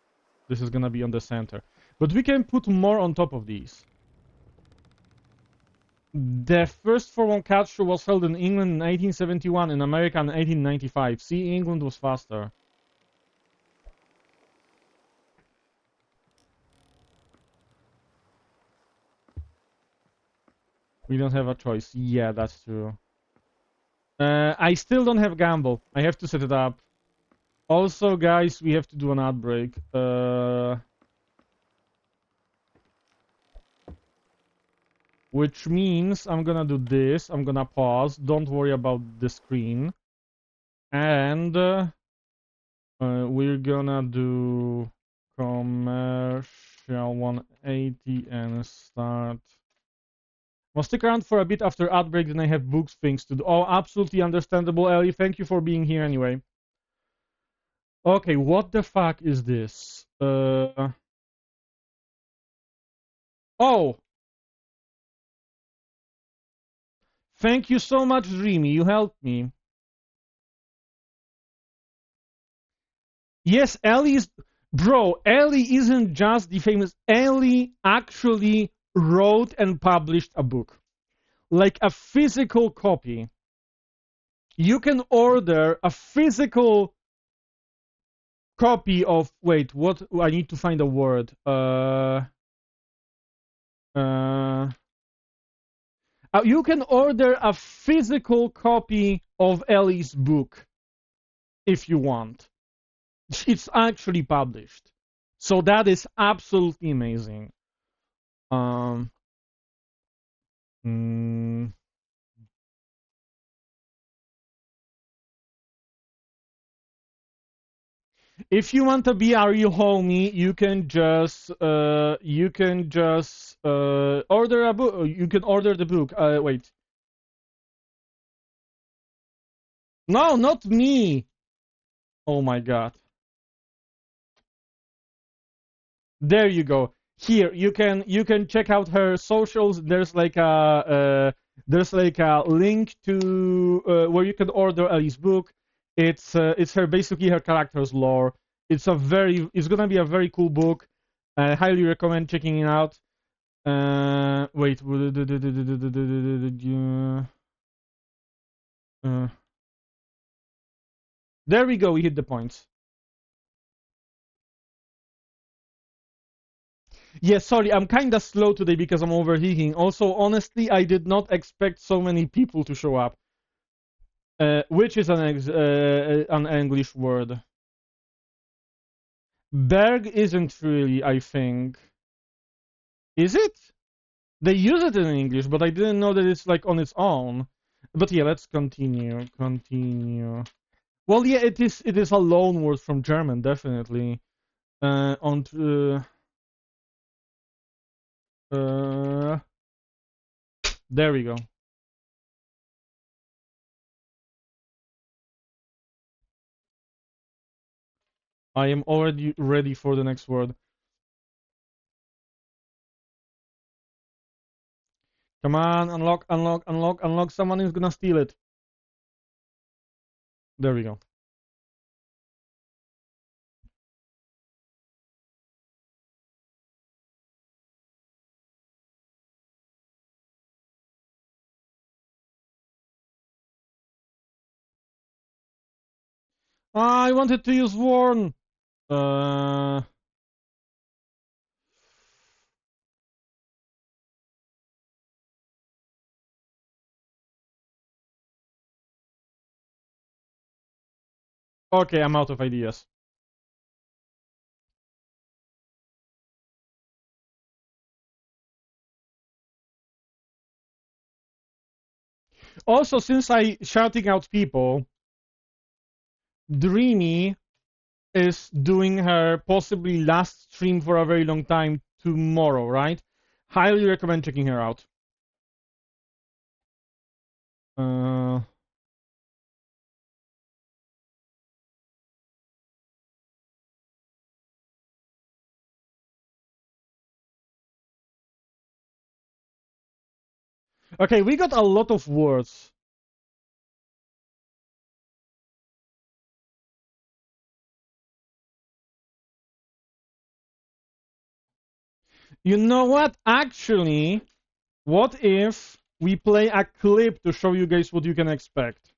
This is gonna be on the center. But we can put more on top of these. The first Formula Cat Show was held in England in 1871, in America in 1895. See, England was faster. We don't have a choice. Yeah, that's true. I still don't have Gamble. I have to set it up. Also, guys, we have to do an ad break. Which means I'm gonna do this. I'm gonna pause. Don't worry about the screen. And we're gonna do commercial 180 and start. I'll stick around for a bit after ad break, then I have books things to do. Oh, absolutely understandable, Ellie. Thank you for being here anyway. Okay, what the fuck is this? Oh! Thank you so much, Dreamy. You helped me. Yes, Ellie is... Bro, Ellie isn't just the famous... Ellie actually wrote and published a book. Like a physical copy. You can order a physical copy of... Wait, what? I need to find a word. You can order a physical copy of Ellie's book if you want. It's actually published. So that is absolutely amazing. Mm, if you want to be a real homie, you can just order a book. You can order the book. Wait. No, not me. Oh my god. There you go. Here you can check out her socials. There's like a link to where you can order Ellie's book. It's her basically her character's lore. It's gonna be a very cool book. I highly recommend checking it out. Wait. There we go. We hit the points. Yeah, sorry, I'm kinda slow today because I'm overheating. Also, honestly, I did not expect so many people to show up. Which is an English word. Berg isn't really, I think. Is it? They use it in English, but I didn't know that it's like on its own. But yeah, let's continue. Continue. Well, yeah, it is a loan word from German, definitely. Und there we go. I am already ready for the next word. Come on, unlock, unlock, unlock, unlock. Someone is gonna steal it. There we go. I wanted to use Warn. Uh, Okay, I'm out of ideas. Also, since I shouting out people, Dreamy is doing her possibly last stream for a very long time tomorrow, right? Highly recommend checking her out. Uh, okay, we got a lot of words. You know what? Actually, what if we play a clip to show you guys what you can expect?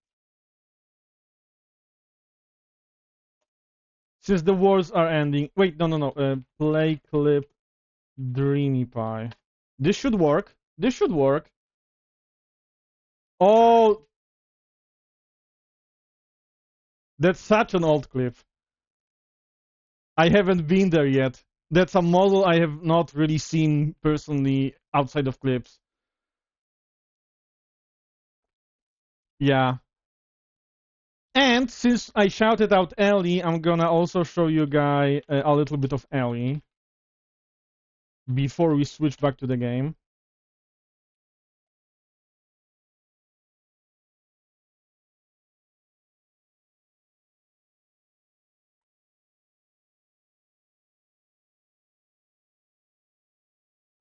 Since the words are ending. Wait, no. Play clip Dreamy Pie. This should work. This should work. Oh, that's such an old clip. I haven't been there yet. That's a model I have not really seen personally outside of clips. Yeah. And since I shouted out Ellie, I'm gonna also show you guys a little bit of Ellie before we switch back to the game.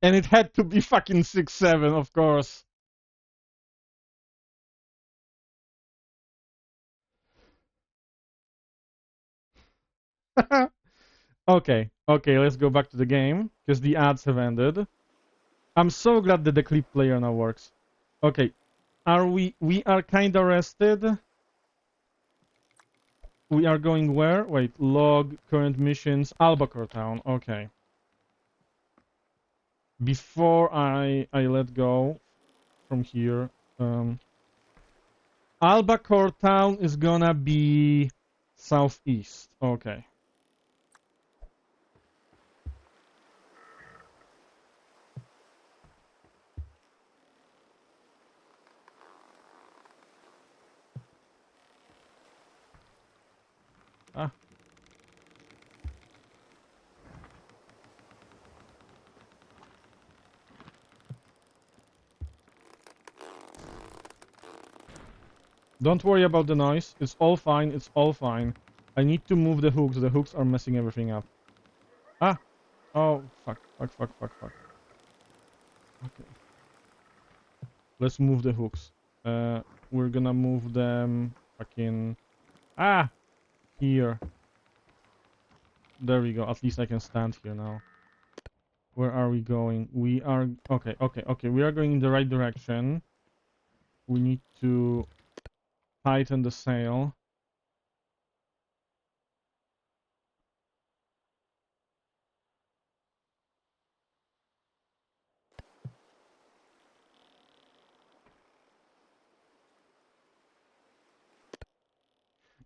And it had to be fucking 6-7, of course. Okay, let's go back to the game, because the ads have ended. I'm so glad that the clip player now works. Okay, we are kinda rested. We are going where? Wait, log, current missions, Albacore Town, okay. Before I let go from here, Albacore Town is gonna be southeast, okay. Ah. Don't worry about the noise. It's all fine. It's all fine. I need to move the hooks. The hooks are messing everything up. Ah! Oh, fuck. Okay. Let's move the hooks. We're gonna move them fucking... Ah! Here. There we go. At least I can stand here now. Where are we going? We are... Okay. We are going in the right direction. We need to tighten the sail.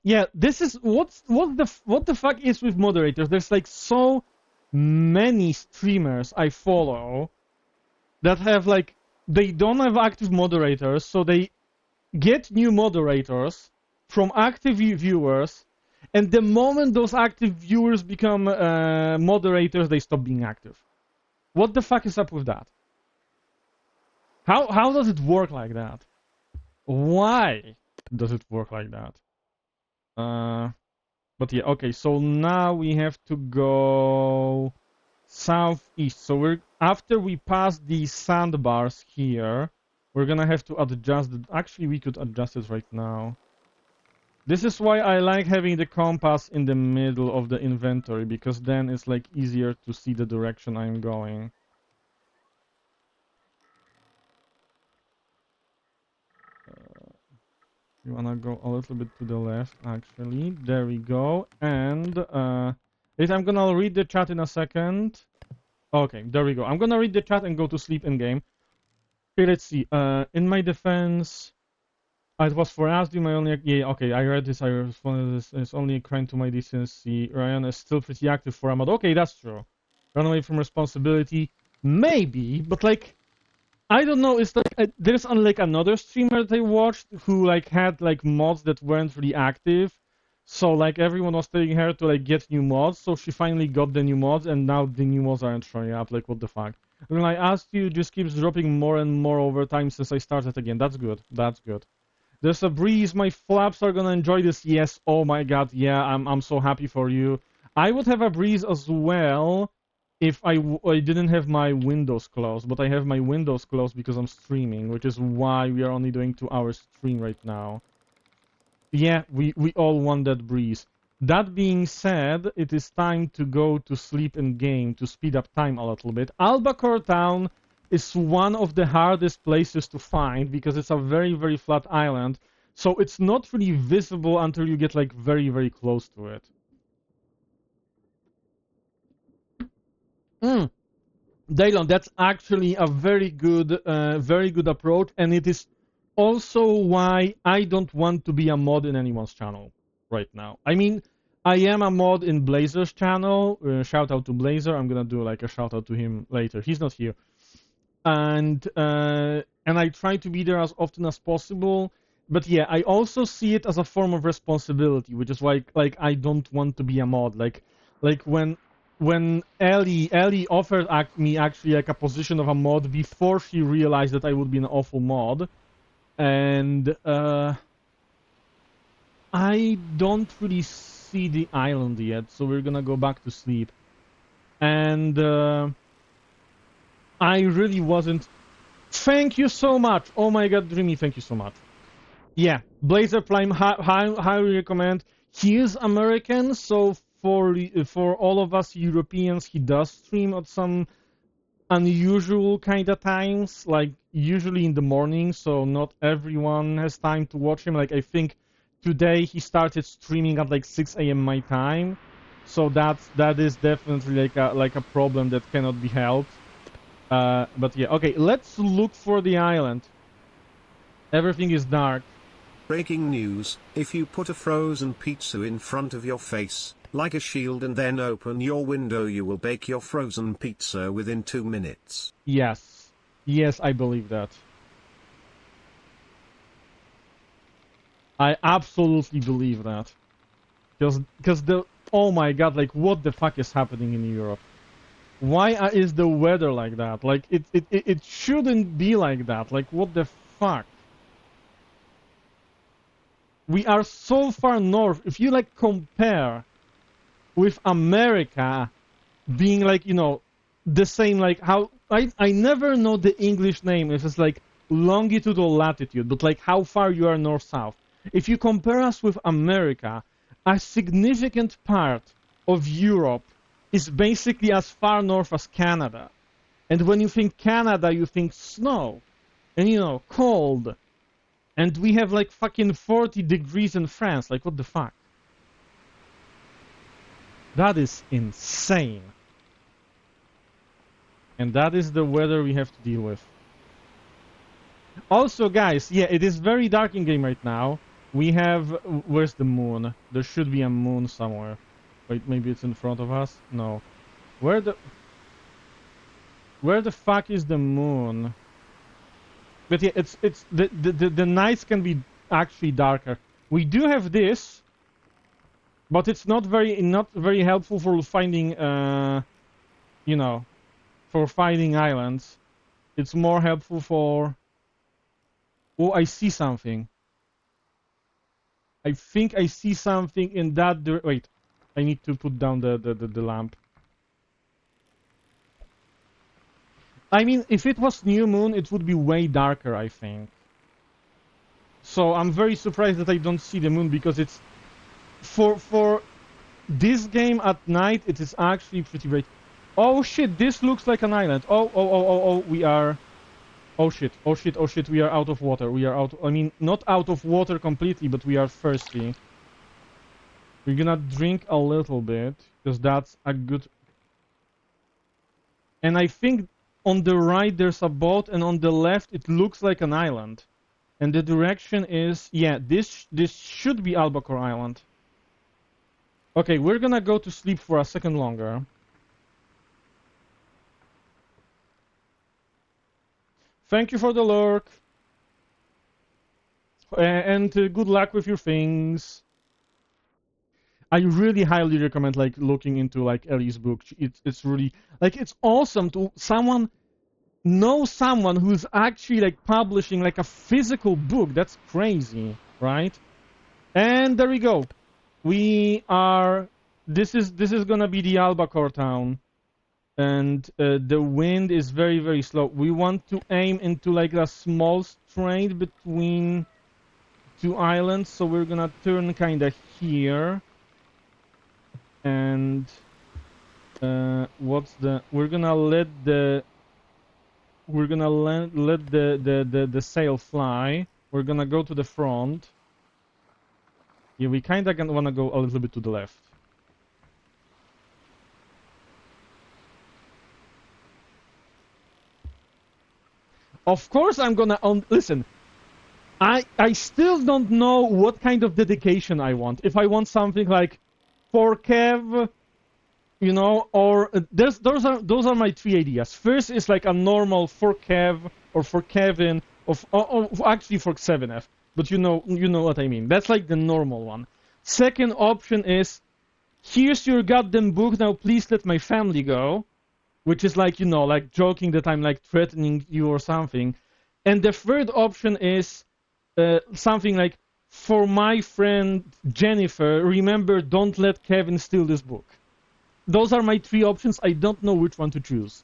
Yeah, this is what the fuck is with moderators? There's like so many streamers I follow that have like they don't have active moderators, so they get new moderators from active viewers, and the moment those active viewers become moderators, they stop being active. What the fuck is up with that? How does it work like that? Why does it work like that? But yeah, okay, so now we have to go southeast. So we're after we pass these sandbars here, we're gonna have to adjust it. Actually, we could adjust it right now. This is why I like having the compass in the middle of the inventory, because then it's like easier to see the direction I'm going. You wanna go a little bit to the left, actually. There we go. And I'm gonna read the chat in a second. Okay, there we go. I'm gonna read the chat and go to sleep in game. Okay, let's see. In my defense, It was for us, my only... Yeah, okay, I read this, I responded this. It's only a crime to my decency. Ryan is still pretty active for a mod. Okay, that's true. Run away from responsibility. Maybe, but like... I don't know, it's like... there's like another streamer that I watched who like had like mods that weren't really active. So like everyone was telling her to like get new mods, so she finally got the new mods, and now the new mods aren't showing up. Like, what the fuck? And when I asked you, it just keeps dropping more and more over time since I started again. That's good. That's good. There's a breeze. My flaps are gonna enjoy this. Yes. Oh my god. Yeah. I'm so happy for you. I would have a breeze as well if I didn't have my windows closed, but I have my windows closed because I'm streaming, which is why we are only doing 2 hours stream right now. Yeah, we all want that breeze. That being said, it is time to go to sleep in game to speed up time a little bit. Albacore Town is one of the hardest places to find because it's a very, very flat island. So it's not really visible until you get like very, very close to it. Daylon, that's actually a very good approach, and it is also why I don't want to be a mod in anyone's channel right now. I mean, I am a mod in Blazer's channel. Shout out to Blazer. I'm gonna do like a shout out to him later. He's not here, and I try to be there as often as possible. But yeah, I also see it as a form of responsibility, which is why like I don't want to be a mod. Like when Ellie offered me actually like a position of a mod before she realized that I would be an awful mod, and I don't really see the island yet, so we're gonna go back to sleep. And I really wasn't. Thank you so much. Oh my god, Dreamy, thank you so much. Yeah, Blazer Prime, highly recommend. He is American, so for all of us Europeans, he does stream at some unusual kind of times, like usually in the morning, so not everyone has time to watch him. Like I think today he started streaming at like 6 a.m. my time, so that is definitely like a problem that cannot be helped. But yeah, okay, let's look for the island. Everything is dark. Breaking news, if you put a frozen pizza in front of your face, like a shield, and then open your window, you will bake your frozen pizza within 2 minutes. Yes. Yes, I believe that. I absolutely believe that. Because the... Oh my god, like what the fuck is happening in Europe? Why is the weather like that? Like it shouldn't be like that. Like what the fuck? We are so far north. If you like compare with America being like, you know, the same, like how I never know the English name if it's like longitude or latitude, but like how far you are north south. If you compare us with America, a significant part of Europe is basically as far north as Canada. And when you think Canada, you think snow and, you know, cold. And we have like fucking 40 degrees in France. Like, what the fuck? That is insane. And that is the weather we have to deal with. Also, guys, yeah, it is very dark in game right now. We have... Where's the moon? There should be a moon somewhere. Wait, maybe it's in front of us? No. Where the fuck is the moon? But yeah, it's the nights can be actually darker. We do have this, but it's not very helpful for finding you know, for finding islands. It's more helpful for... Oh, I see something. I think I see something in that... Wait, I need to put down the lamp. I mean, if it was new moon, it would be way darker, I think. So I'm very surprised that I don't see the moon, because it's... For this game at night, it is actually pretty bright. Oh shit, this looks like an island. Oh, we are... Oh shit, we are out of water. We are out... I mean, not out of water completely, but we are thirsty. We're gonna drink a little bit, because that's a good... And I think on the right there's a boat, and on the left it looks like an island. And the direction is, yeah, this should be Albacore Island. Okay, we're gonna go to sleep for a second longer. Thank you for the lurk. And good luck with your things. I really highly recommend like looking into like Ellie's book. It's really like it's awesome to know someone who's actually like publishing like a physical book. That's crazy, right? And there we go. We are. This is gonna be the Albacore town, and the wind is very very slow. We want to aim into like a small strait between two islands, so we're gonna turn kind of here, and what's the? We're gonna let the sail fly. We're gonna go to the front. Yeah, we kind of want to go a little bit to the left. Of course, I'm gonna listen. I still don't know what kind of dedication I want. If I want something like for Kev, you know, or those are my three ideas. First is like a normal for Kev or for Kevin or actually for 7F, but you know what I mean. That's like the normal one. Second option is here's your goddamn book, now please let my family go, which is like, you know, like joking that I'm like threatening you or something. And the third option is something like, for my friend Jennifer, remember, don't let Kevin steal this book. Those are my three options. I don't know which one to choose.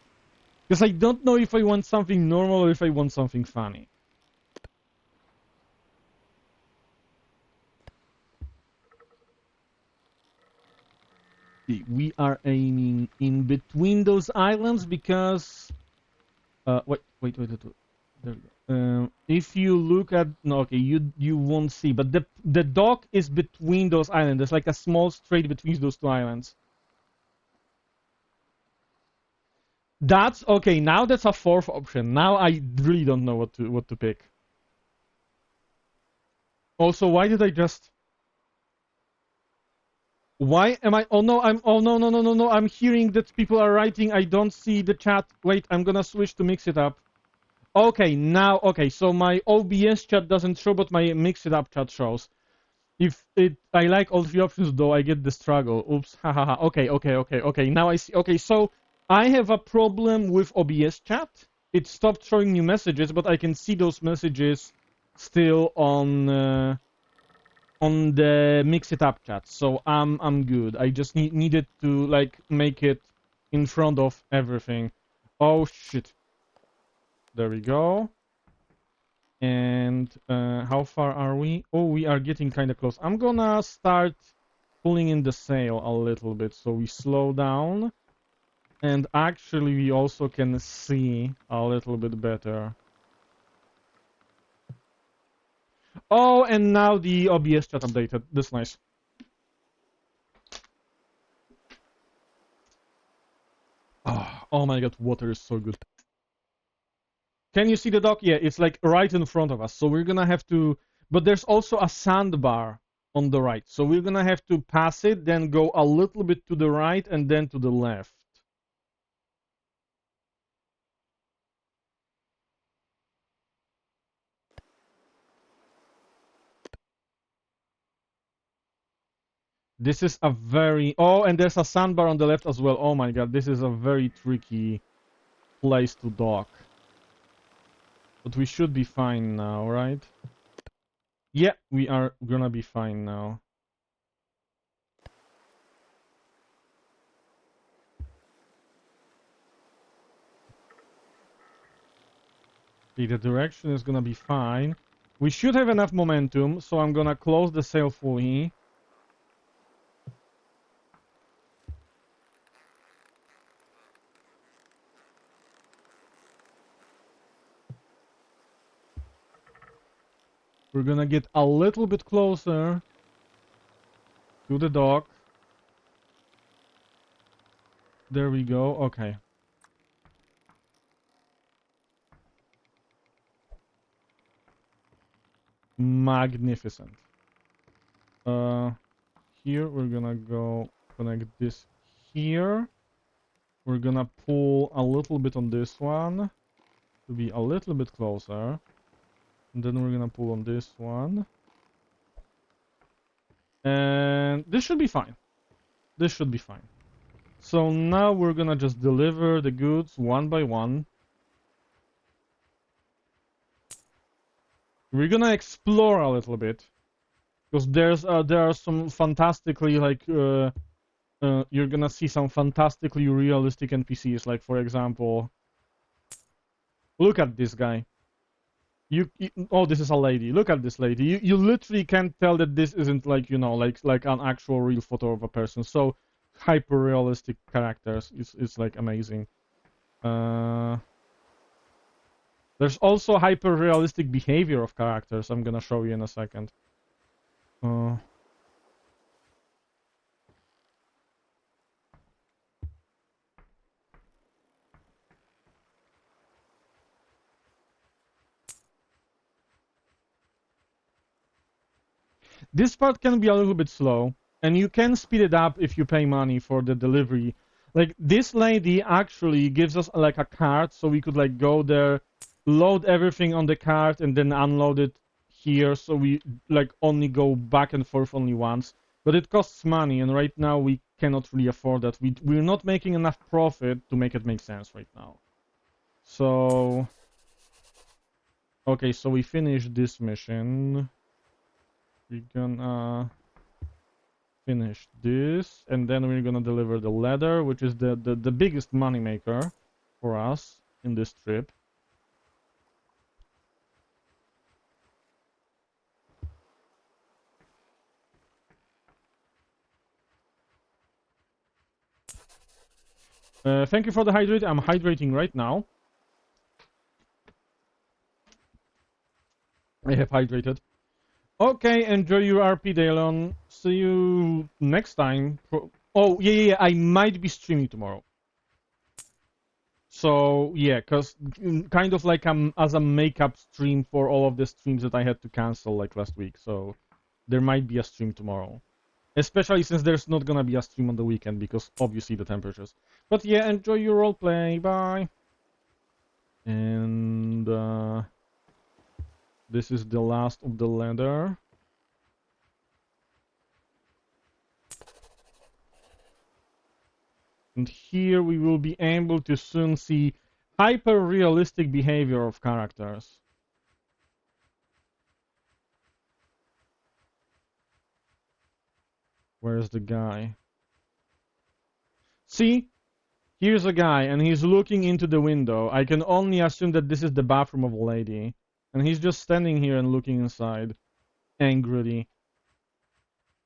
Because I don't know if I want something normal or if I want something funny. We are aiming in between those islands because... wait. There we go. If you look at... No, okay, you won't see. But the dock is between those islands. There's like a small strait between those two islands. That's... Okay, now that's a fourth option. Now I really don't know what to pick. Also, why did I just... Why am I... Oh no, no. I'm hearing that people are writing. I don't see the chat. Wait, I'm gonna switch to mix it up. Okay, now, okay, so my OBS chat doesn't show, but my mix it up chat shows. I like all three options, though I get the struggle. Oops, hahaha. Okay. Now I see. Okay, so I have a problem with OBS chat. It stopped showing new messages, but I can see those messages still on the mix it up chat. So I'm good. I just needed to like make it in front of everything. Oh shit. There we go. And how far are we? Oh, we are getting kind of close. I'm gonna start pulling in the sail a little bit so we slow down. And actually we also can see a little bit better. Oh, and now the OBS chat updated. That's nice. Oh my god, water is so good. Can you see the dock? Yeah, it's like right in front of us. So we're gonna have to... But there's also a sandbar on the right. So we're gonna have to pass it, then go a little bit to the right, and then to the left. This is a very... Oh, and there's a sandbar on the left as well. Oh my god, this is a very tricky place to dock. But we should be fine now, right? Yeah, we are gonna be fine now. Okay, the direction is gonna be fine. We should have enough momentum, so I'm gonna close the sail fully. We're gonna get a little bit closer to the dock. There we go. Okay. Magnificent. Here we're gonna go connect this here. We're gonna pull a little bit on this one to be a little bit closer. And then we're gonna pull on this one. And this should be fine. This should be fine. So now we're gonna just deliver the goods one by one. We're gonna explore a little bit. Because there are some fantastically you're gonna see some fantastically realistic NPCs. Like for example, look at this guy. Oh, this is a lady. Look at this lady. You literally can't tell that this isn't like like an actual real photo of a person. So hyper realistic characters. It's like amazing. There's also hyper realistic behavior of characters. I'm gonna show you in a second. This part can be a little bit slow, and you can speed it up if you pay money for the delivery. Like, this lady actually gives us like a cart, so we could like go there, load everything on the cart, and then unload it here, so we like only go back and forth only once. But it costs money, and right now we cannot really afford that. We're not making enough profit to make it make sense right now. So... okay, so we finished this mission. We're gonna finish this, and then we're gonna deliver the leather, which is the biggest money maker for us in this trip. Thank you for the hydrate. I'm hydrating right now. I have hydrated. Okay, enjoy your RP, Daylon. See you next time. Oh, yeah, I might be streaming tomorrow. So, yeah, because kind of like as a makeup stream for all of the streams that I had to cancel like last week. So, there might be a stream tomorrow. Especially since there's not gonna be a stream on the weekend because obviously the temperatures. But yeah, enjoy your roleplay. Bye. And this is the last of the leather. And here we will be able to soon see hyper-realistic behavior of characters. Where's the guy? See? Here's a guy, and he's looking into the window. I can only assume that this is the bathroom of a lady. And he's just standing here and looking inside. Angrily.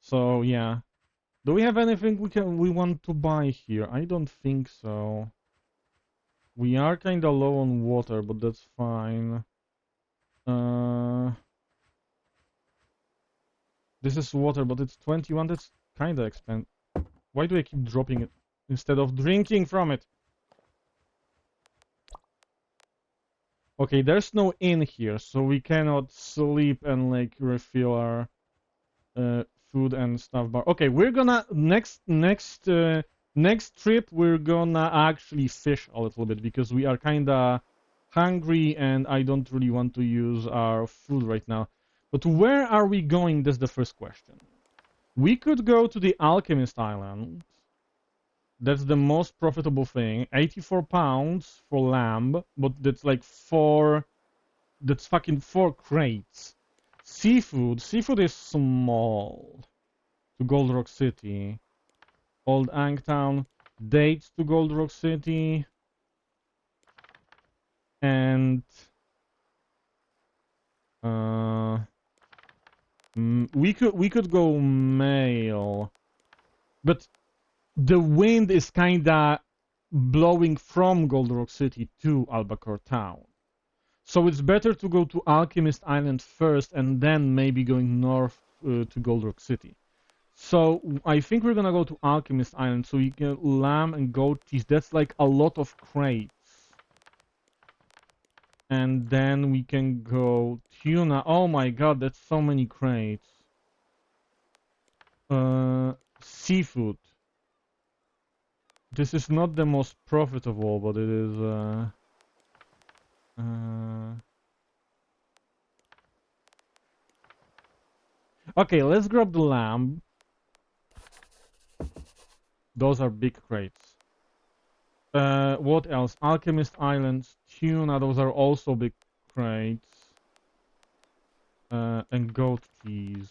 So, yeah. Do we have anything we want to buy here? I don't think so. We are kinda low on water, but that's fine. This is water, but it's 21. That's kinda expensive. Why do I keep dropping it instead of drinking from it? Okay, there's no inn here, so we cannot sleep and like refill our food and stuff. But okay, we're gonna next trip we're gonna actually fish a little bit because we are kinda hungry and I don't really want to use our food right now. But where are we going? That's the first question. We could go to the Alchemist Island. That's the most profitable thing. 84 pounds for lamb, but that's like that's fucking 4 crates. Seafood is small. To Gold Rock City. Old Angtown. Dates to Gold Rock City. And we could go mail, but the wind is kinda blowing from Gold Rock City to Albacore Town. So it's better to go to Alchemist Island first and then maybe going north to Gold Rock City. So I think we're gonna go to Alchemist Island so we get lamb and goat cheese. That's like a lot of crates. And then we can go tuna. Oh my god, that's so many crates. Seafood. This is not the most profitable, but it is uh, okay, let's grab the lamb. Those are big crates. What else? Alchemist Islands, tuna, those are also big crates. And goat cheese.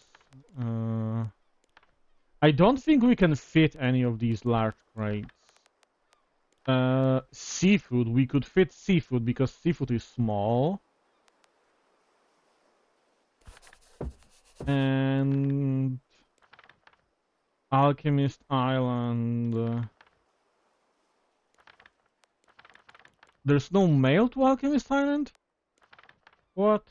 I don't think we can fit any of these large crates. Seafood, we could fit seafood because seafood is small. And Alchemist Island. There's no mail to Alchemist Island? What?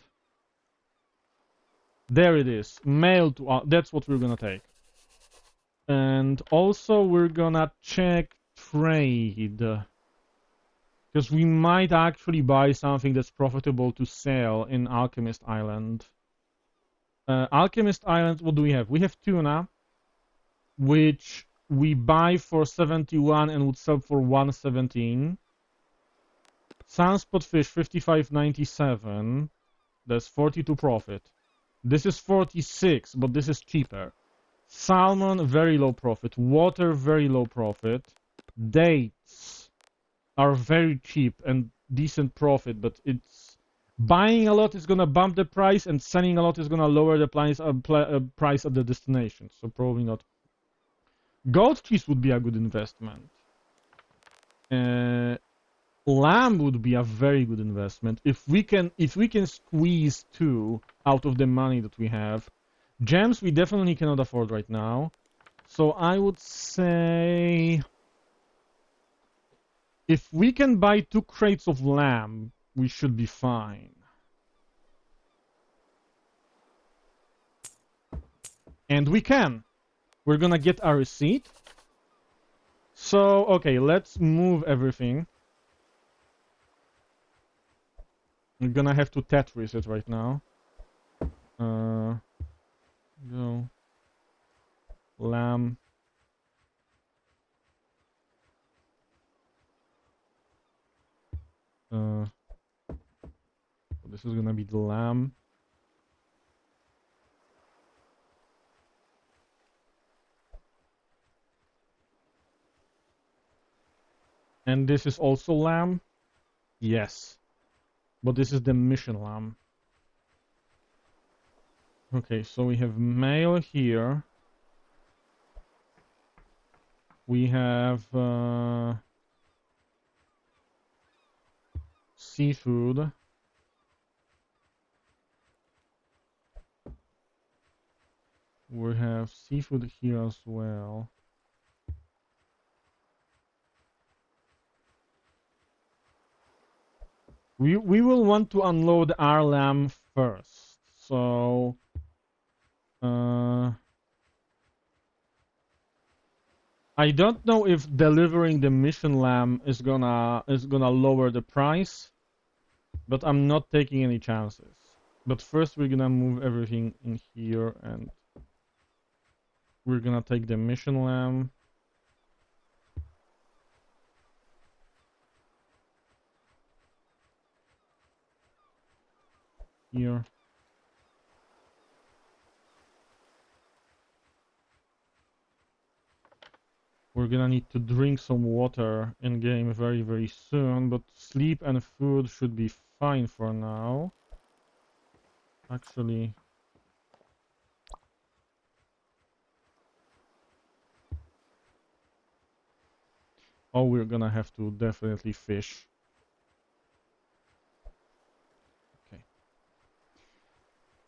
There it is. Mail to... that's what we're gonna take. And also we're gonna check trade. Because we might actually buy something that's profitable to sell in Alchemist Island. Alchemist Island, what do we have? We have tuna, which we buy for 71 and would sell for 117. Sunspot fish, 55.97. That's 42 profit. This is 46, but this is cheaper. Salmon, very low profit. Water, very low profit. Dates are very cheap and decent profit, but it's buying a lot is gonna bump the price, and selling a lot is gonna lower the price at the destination. So probably not. Goat cheese would be a good investment. Lamb would be a very good investment if we can squeeze 2 out of the money that we have. Gems we definitely cannot afford right now. So I would say if we can buy 2 crates of lamb, we should be fine. And we can. We're gonna get our receipt. So, okay, let's move everything. We're gonna have to Tetris it right now. Go. Lamb. This is gonna be the lamb. And this is also lamb? Yes. But this is the mission lamb. Okay, so we have mail here. We have seafood. We have seafood here as well. We will want to unload our lamb first. So I don't know if delivering the mission lamb is gonna lower the price, but I'm not taking any chances. But first we're gonna move everything in here, and we're gonna take the mission lamb. Here. We're gonna need to drink some water in game very, very soon, but sleep and food should be fine for now. Actually, oh, we're gonna have to definitely fish. Okay.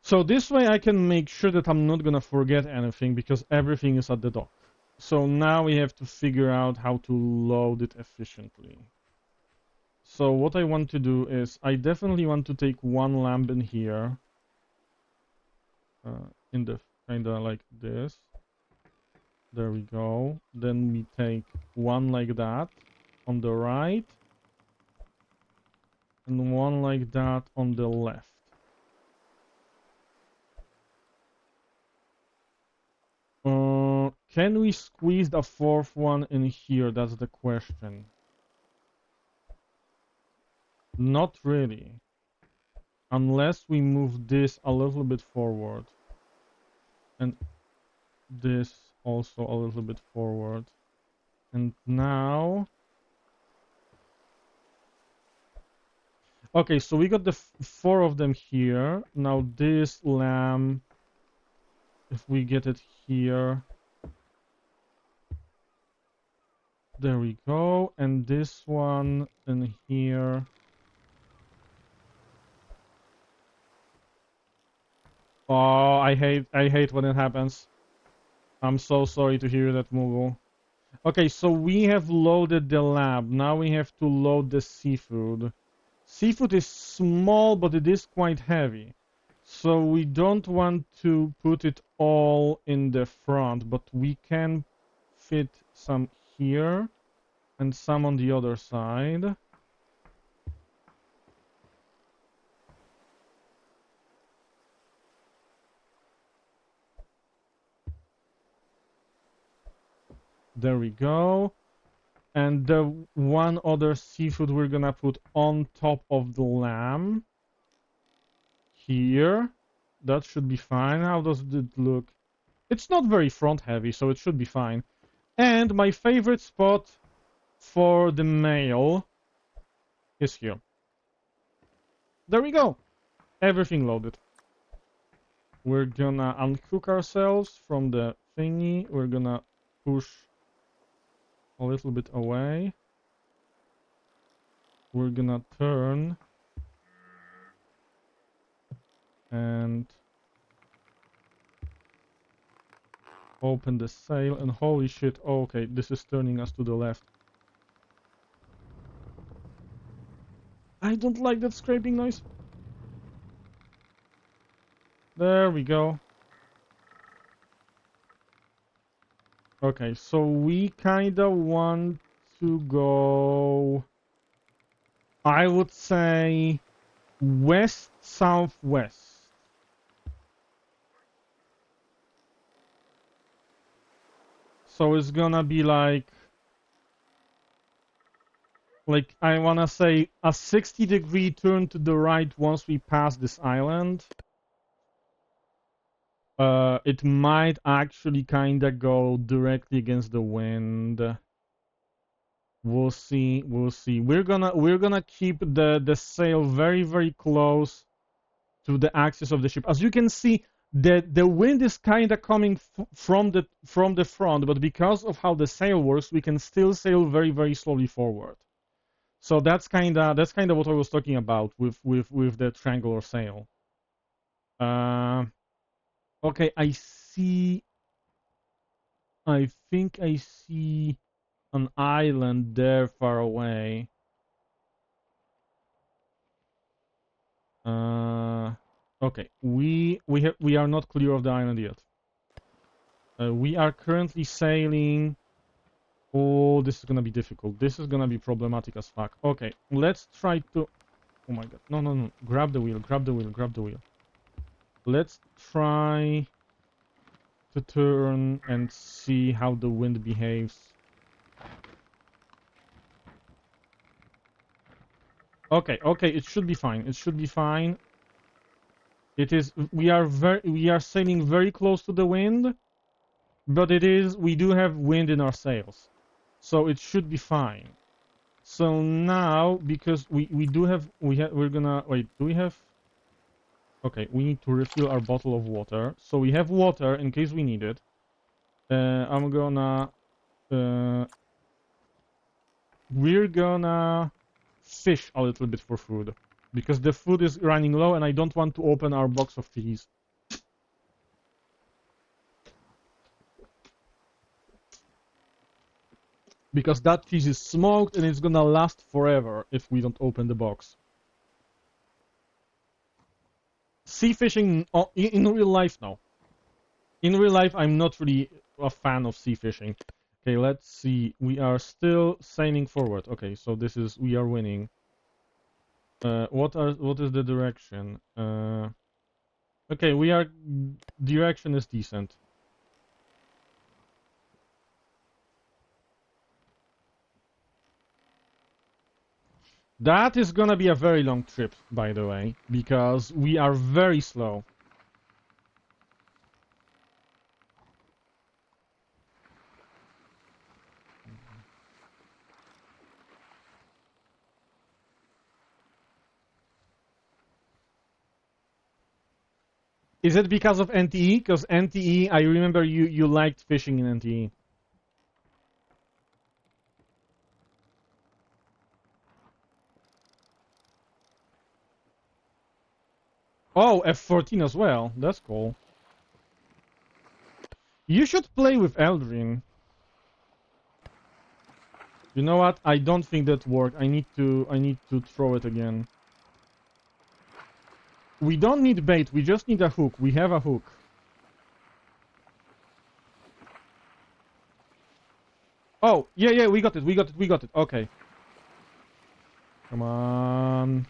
So this way I can make sure that I'm not gonna forget anything because everything is at the dock. So now we have to figure out how to load it efficiently. So what I want to do is I definitely want to take 1 lamp in here. In the kinda like this. There we go. Then we take 1 like that on the right. and one like that on the left. Can we squeeze the fourth one in here? That's the question. Not really. Unless we move this a little bit forward. And this also a little bit forward. And now... Okay, so we got the four of them here. Now this lamb, if we get it here... There we go. And this one in here... Oh, I hate when it happens. I'm so sorry to hear that, Moogle. Okay, so we have loaded the lab. Now we have to load the seafood. Seafood is small, but it is quite heavy. So we don't want to put it all in the front, but we can fit some here and some on the other side. There we go. And the one other seafood we're gonna put on top of the lamb. Here. That should be fine. How does it look? It's not very front heavy, so it should be fine. And my favorite spot for the male is here. There we go. Everything loaded. We're gonna unhook ourselves from the thingy. We're gonna push a little bit away. We're gonna turn and open the sail, and holy shit, oh, okay, this is turning us to the left. I don't like that scraping noise. There we go. Okay, so we kinda want to go, I would say, west-southwest. So it's gonna be like I wanna say a 60-degree turn to the right once we pass this island. It might actually kinda go directly against the wind. We'll see, we'll see. We're gonna keep the sail very, very close to the axis of the ship. As you can see, the wind is kinda coming from the front, but because of how the sail works, we can still sail very, very slowly forward. So that's kinda what I was talking about with the triangular sail. Okay, I think I see an island there far away. Okay, we are not clear of the island yet. We are currently sailing. Oh, this is gonna be difficult. This is gonna be problematic as fuck. Okay, let's try to... Oh my god. No, no, no. Grab the wheel, grab the wheel, grab the wheel. Let's try to turn and see how the wind behaves. Okay, okay, it should be fine. It should be fine. It is... We are sailing very close to the wind, but we do have wind in our sails. So it should be fine. So now, because we're gonna, wait, do we have, okay, we need to refill our bottle of water. So we have water in case we need it. I'm gonna, we're gonna fish a little bit for food. Because the food is running low and I don't want to open our box of cheese. Because that cheese is smoked and it's gonna last forever if we don't open the box. Sea fishing in real life, no. In real life, I'm not really a fan of sea fishing. Okay, let's see. We are still sailing forward. Okay, so we are winning. What is the direction? Okay, direction is decent. That is gonna be a very long trip, by the way, because we are very slow. Is it because of NTE? Because NTE, I remember you liked fishing in NTE. Oh, F14 as well. That's cool. You should play with Eldrin. You know what? I don't think that worked. I need to throw it again. We don't need bait. We just need a hook. We have a hook. Oh, yeah, we got it. Okay. Come on.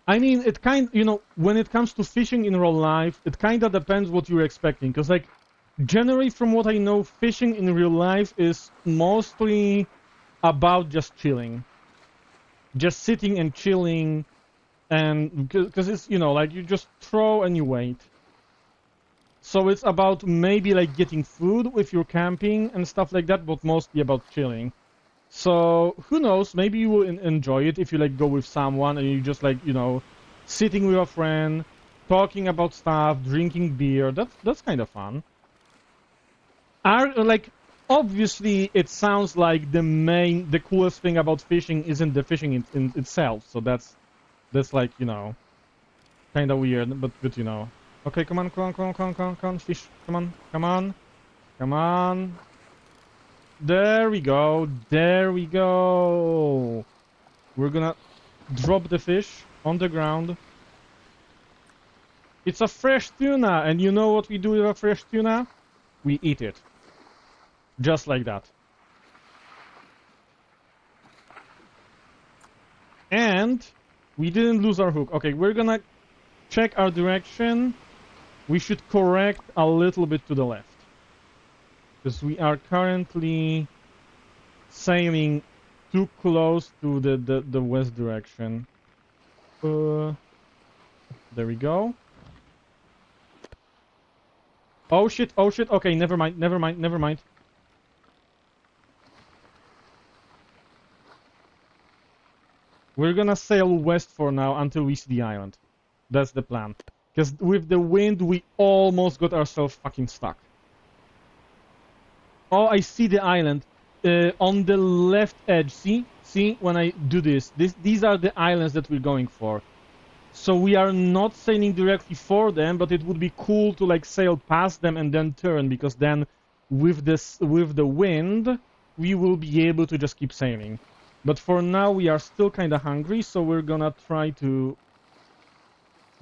I mean, when it comes to fishing in real life, it kind of depends what you're expecting. Because, like, generally, from what I know, fishing in real life is mostly about just chilling. Just sitting and chilling. And because it's, like, you just throw and you wait. So it's about maybe, like, getting food if you're camping and stuff like that, but mostly about chilling. So who knows? Maybe you will enjoy it if you like go with someone and you just like sitting with a friend, talking about stuff, drinking beer. That's kind of fun. Like obviously it sounds like the coolest thing about fishing isn't the fishing in itself. So that's like kind of weird, but Okay, come on, fish. Come on. There we go. We're gonna drop the fish on the ground. It's a fresh tuna, and you know what we do with a fresh tuna? We eat it. Just like that. And we didn't lose our hook. Okay, we're gonna check our direction. We should correct a little bit to the left. Because we are currently sailing too close to the west direction. There we go. Oh shit, okay, never mind. We're gonna sail west for now until we see the island. That's the plan. Because with the wind, we almost got ourselves fucking stuck. Oh, I see the island. On the left edge, see? See, when I do these are the islands that we're going for. So we are not sailing directly for them, but it would be cool to like sail past them and then turn, because then with the wind, we will be able to just keep sailing. But for now, we are still kind of hungry, so we're gonna try to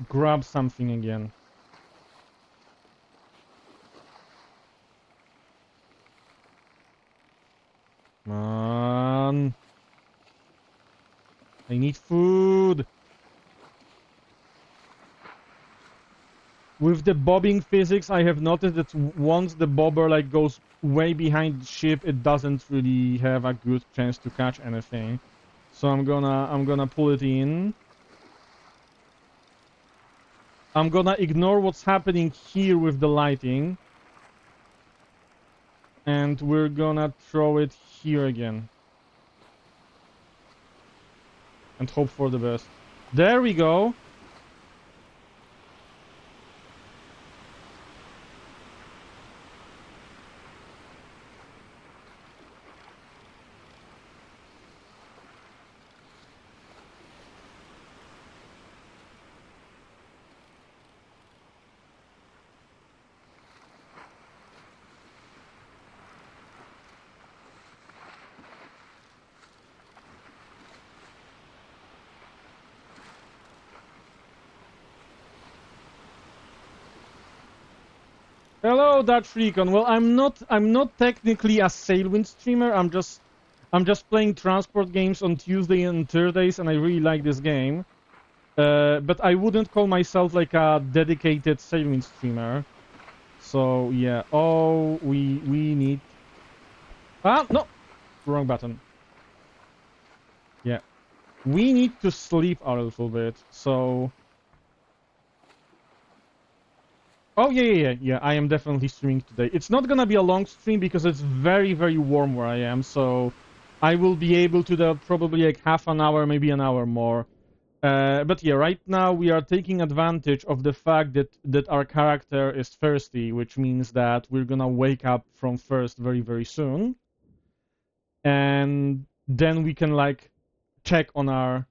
grab something again. Come on. I need food. With the bobbing physics, I have noticed that once the bobber like goes way behind the ship, it doesn't really have a good chance to catch anything. So I'm gonna pull it in. I'm gonna ignore what's happening here with the lighting. And we're gonna throw it here again. And hope for the best. There we go. Hello, Dutch Recon. Well, I'm not technically a Sailwind streamer. I'm just playing transport games on Tuesday and Thursdays, and I really like this game. But I wouldn't call myself like a dedicated Sailwind streamer. So yeah. Oh, we need. Ah, no, wrong button. Yeah, we need to sleep a little bit. So. Oh yeah. I am definitely streaming today. It's not gonna be a long stream because it's very, very warm where I am. So I will be able to do probably like half an hour, maybe an hour more. But yeah, right now we are taking advantage of the fact that our character is thirsty, which means that we're gonna wake up from thirst very, very soon, and then we can like check on our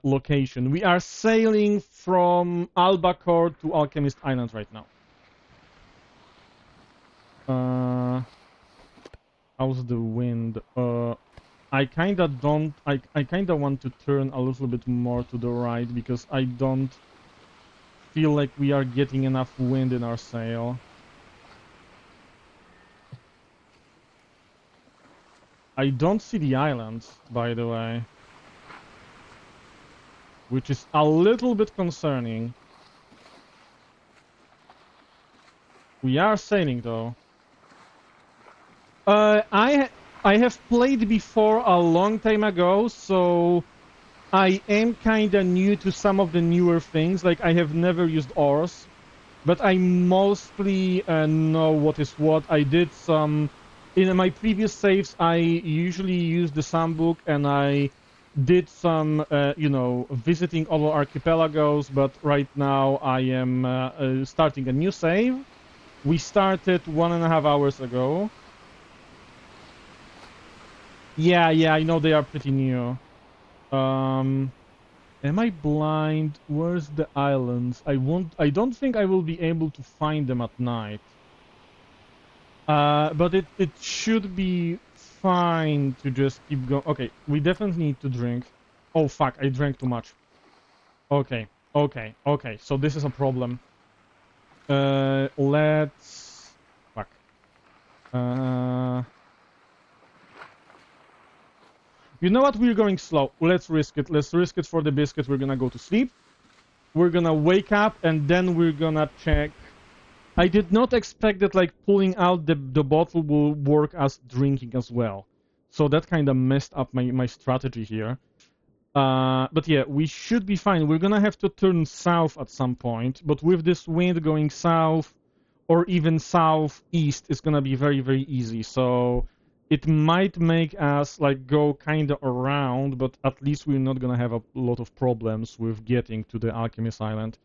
location. We are sailing from Albacore to Alchemist Island right now. How's the wind? I kinda don't. I kinda want to turn a little bit more to the right because I don't feel like we are getting enough wind in our sail. I don't see the island, by the way, which is a little bit concerning. We are sailing though. I have played before a long time ago, so I am kinda new to some of the newer things. Like I have never used oars, but I mostly know what is what. I did some in my previous saves. I usually used the sandbook, and I did some, visiting other archipelagos. But right now, I am starting a new save. We started 1.5 hours ago. Yeah, I know they are pretty new. Um, Am I blind? Where's the islands? I don't think I will be able to find them at night. But it should be fine to just keep going. Okay, we definitely need to drink. Oh fuck, I drank too much. Okay. So this is a problem. Let's... Fuck. Uh... You know what? We're going slow. Let's risk it. Let's risk it for the biscuit. We're gonna go to sleep. We're gonna wake up, and then we're gonna check. I did not expect that like pulling out the bottle will work as drinking as well. So that kind of messed up my strategy here. But yeah, we should be fine. We're gonna have to turn south at some point, but with this wind going south or even southeast, it's gonna be very, very easy. So it might make us like go kind of around, but at least we're not gonna have a lot of problems with getting to the Alchemist Island.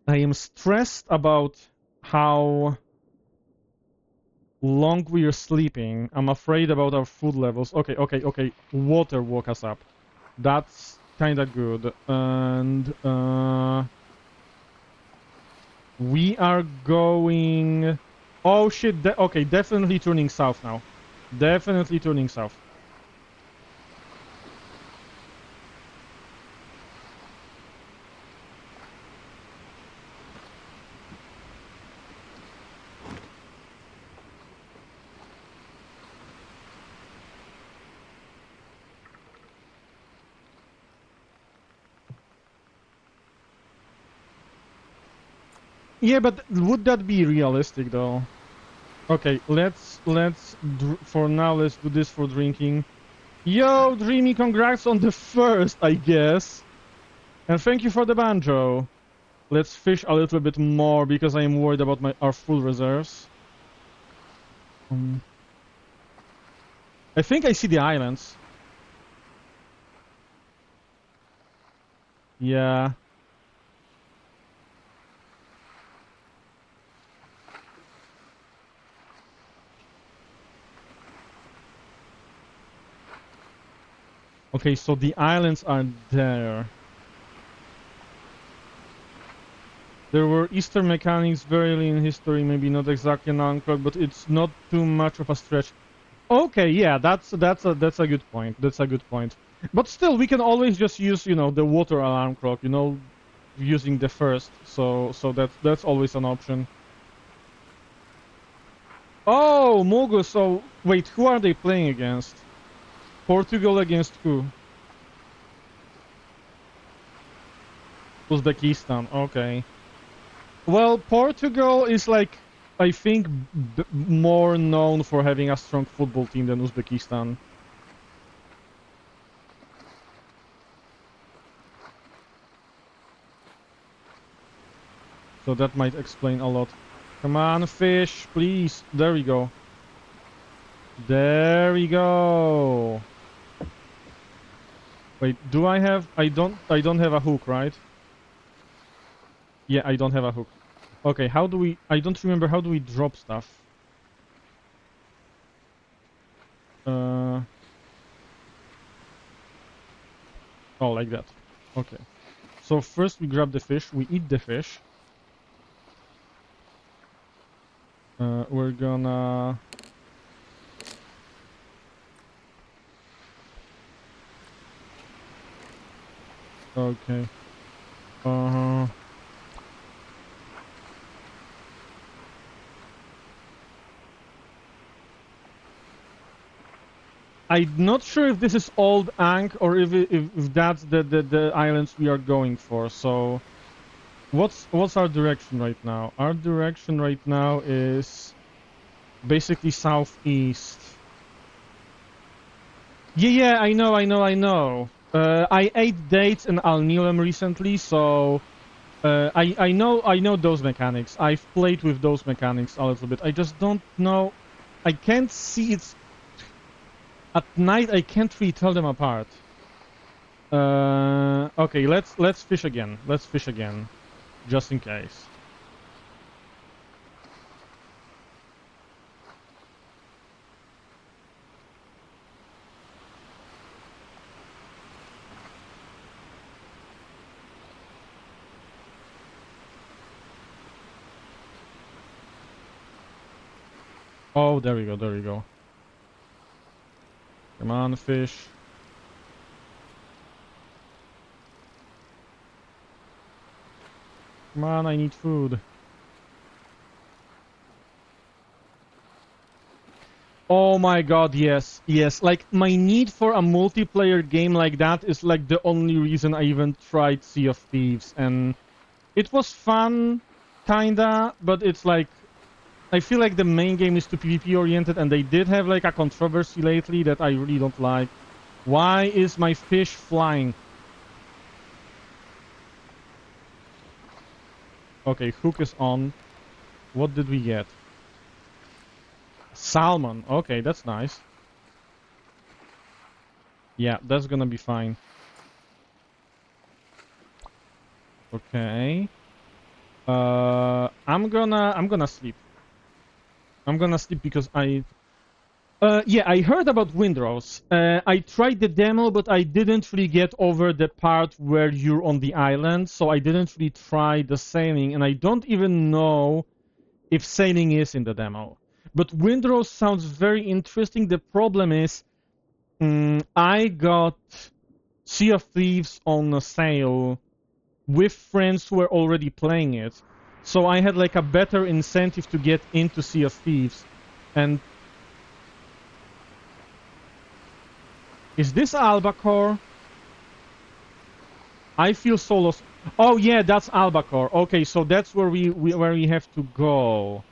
I am stressed about how long we are sleeping. I'm afraid about our food levels. Okay. Water woke us up. That's kind of good. And we are going... Oh shit, okay, definitely turning south now. Definitely turning south. Yeah, but would that be realistic though? Okay, let's for now let's do this for drinking. Yo, Dreamy, congrats on the first, I guess. And thank you for the banjo. Let's fish a little bit more because I am worried about our full reserves. I think I see the islands. Yeah. Okay, so the islands are there. There were Eastern mechanics very early in history, maybe not exactly an alarm clock, but it's not too much of a stretch. Okay, yeah, that's a good point. That's a good point. But still, we can always just use, the water alarm clock, using the first. So that's always an option. Oh, Mugu. So wait, who are they playing against? Portugal against who? Uzbekistan. Okay. Well, Portugal is like, I think, more known for having a strong football team than Uzbekistan. So that might explain a lot. Come on, fish, please. There we go. There we go. Wait, do I have... I don't have a hook, right? Yeah, I don't have a hook. Okay, how do we... I don't remember, how do we drop stuff? Oh, like that. Okay. So first we grab the fish, we eat the fish. We're gonna... Okay. Uh-huh. I'm not sure if this is Old Ankh or if that's the islands we are going for. So, what's our direction right now? Our direction right now is basically southeast. Yeah, I know. I ate dates in Al Nilam recently, so I know those mechanics. I've played with those mechanics a little bit. I just don't know. I can't see it at night. I can't really tell them apart. Okay, let's fish again. Let's fish again, just in case. Oh, there we go, there we go. Come on, fish. Come on, I need food. Oh my god, yes, yes. Like, my need for a multiplayer game like that is like the only reason I even tried Sea of Thieves. And it was fun, kinda, but it's like, I feel like the main game is too PvP oriented, and they did have like a controversy lately that I really don't like. Why is my fish flying? Okay, hook is on. What did we get? Salmon. Okay, that's nice. Yeah, that's gonna be fine. Okay. I'm gonna sleep. I'm gonna sleep because yeah, I heard about Windrose. I tried the demo, but I didn't really get over the part where you're on the island, so I didn't really try the sailing, and I don't even know if sailing is in the demo. But Windrose sounds very interesting. The problem is, I got Sea of Thieves on a sale with friends who were already playing it, so I had like a better incentive to get into Sea of Thieves. And is this Albacore? I feel so lost. Oh yeah, that's Albacore. Okay, so that's where we have to go.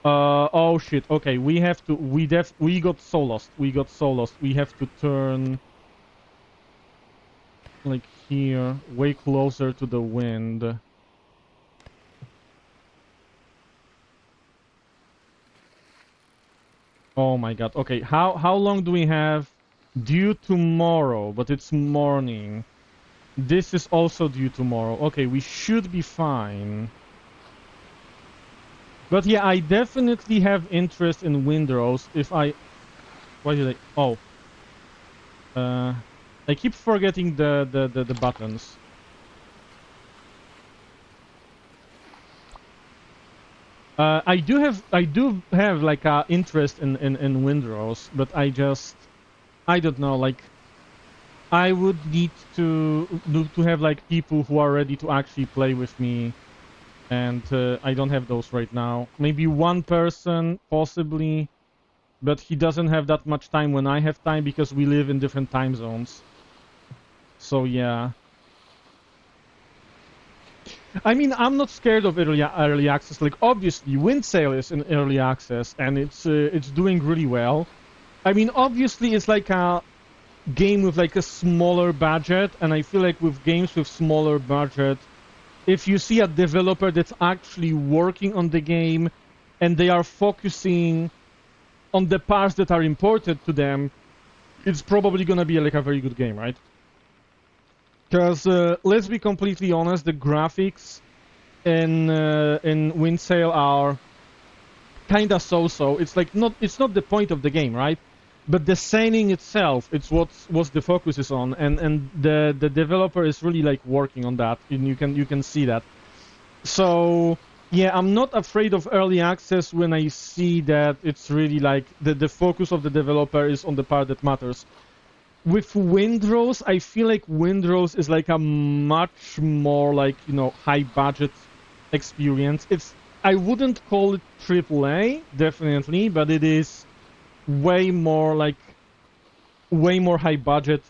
Oh shit. Okay, we have to. We got so lost. We got so lost. We have to turn like here, way closer to the wind. Oh my god. Okay, how long do we have? Due tomorrow, but it's morning. This is also due tomorrow. Okay, we should be fine. But yeah, I definitely have interest in Windrose if I... Why did I... Oh. I keep forgetting the buttons. I do have like a interest in Windrose, but I don't know, like I would need to have like people who are ready to actually play with me and I don't have those right now. Maybe one person, possibly, but he doesn't have that much time when I have time because we live in different time zones. So yeah. I mean, I'm not scared of early access. Like, obviously, Windsail is in early access, and it's doing really well. I mean, obviously, it's like a game with like a smaller budget, and I feel like with games with smaller budget, if you see a developer that's actually working on the game, and they are focusing on the parts that are important to them, it's probably gonna be like a very good game, right? Because let's be completely honest, the graphics in Windsail are kinda so-so. It's like it's not the point of the game, right? But the sailing itself, it's what the focus is on, and the developer is really like working on that, and you can see that. So yeah, I'm not afraid of early access when I see that it's really like the focus of the developer is on the part that matters. With Windrose, I feel like Windrose is like a much more like, you know, high budget experience. I wouldn't call it AAA, definitely, but it is way more high budget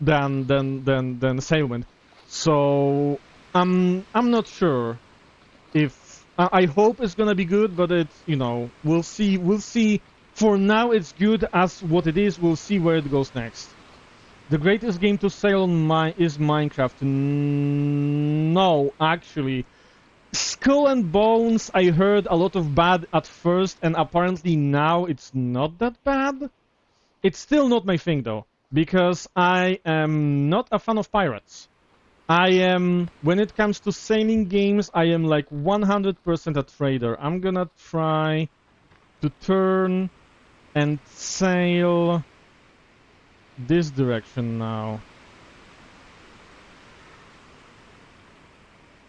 than Sailwind. So I'm not sure if I hope it's gonna be good, but it's, you know, we'll see. We'll see. For now, it's good as what it is. We'll see where it goes next. The greatest game to sail on is Minecraft. No, actually. Skull and Bones, I heard a lot of bad at first, and apparently now it's not that bad. It's still not my thing, though, because I am not a fan of pirates. I am, when it comes to sailing games, I am like 100% a trader. I'm gonna try to turn and sail this direction now.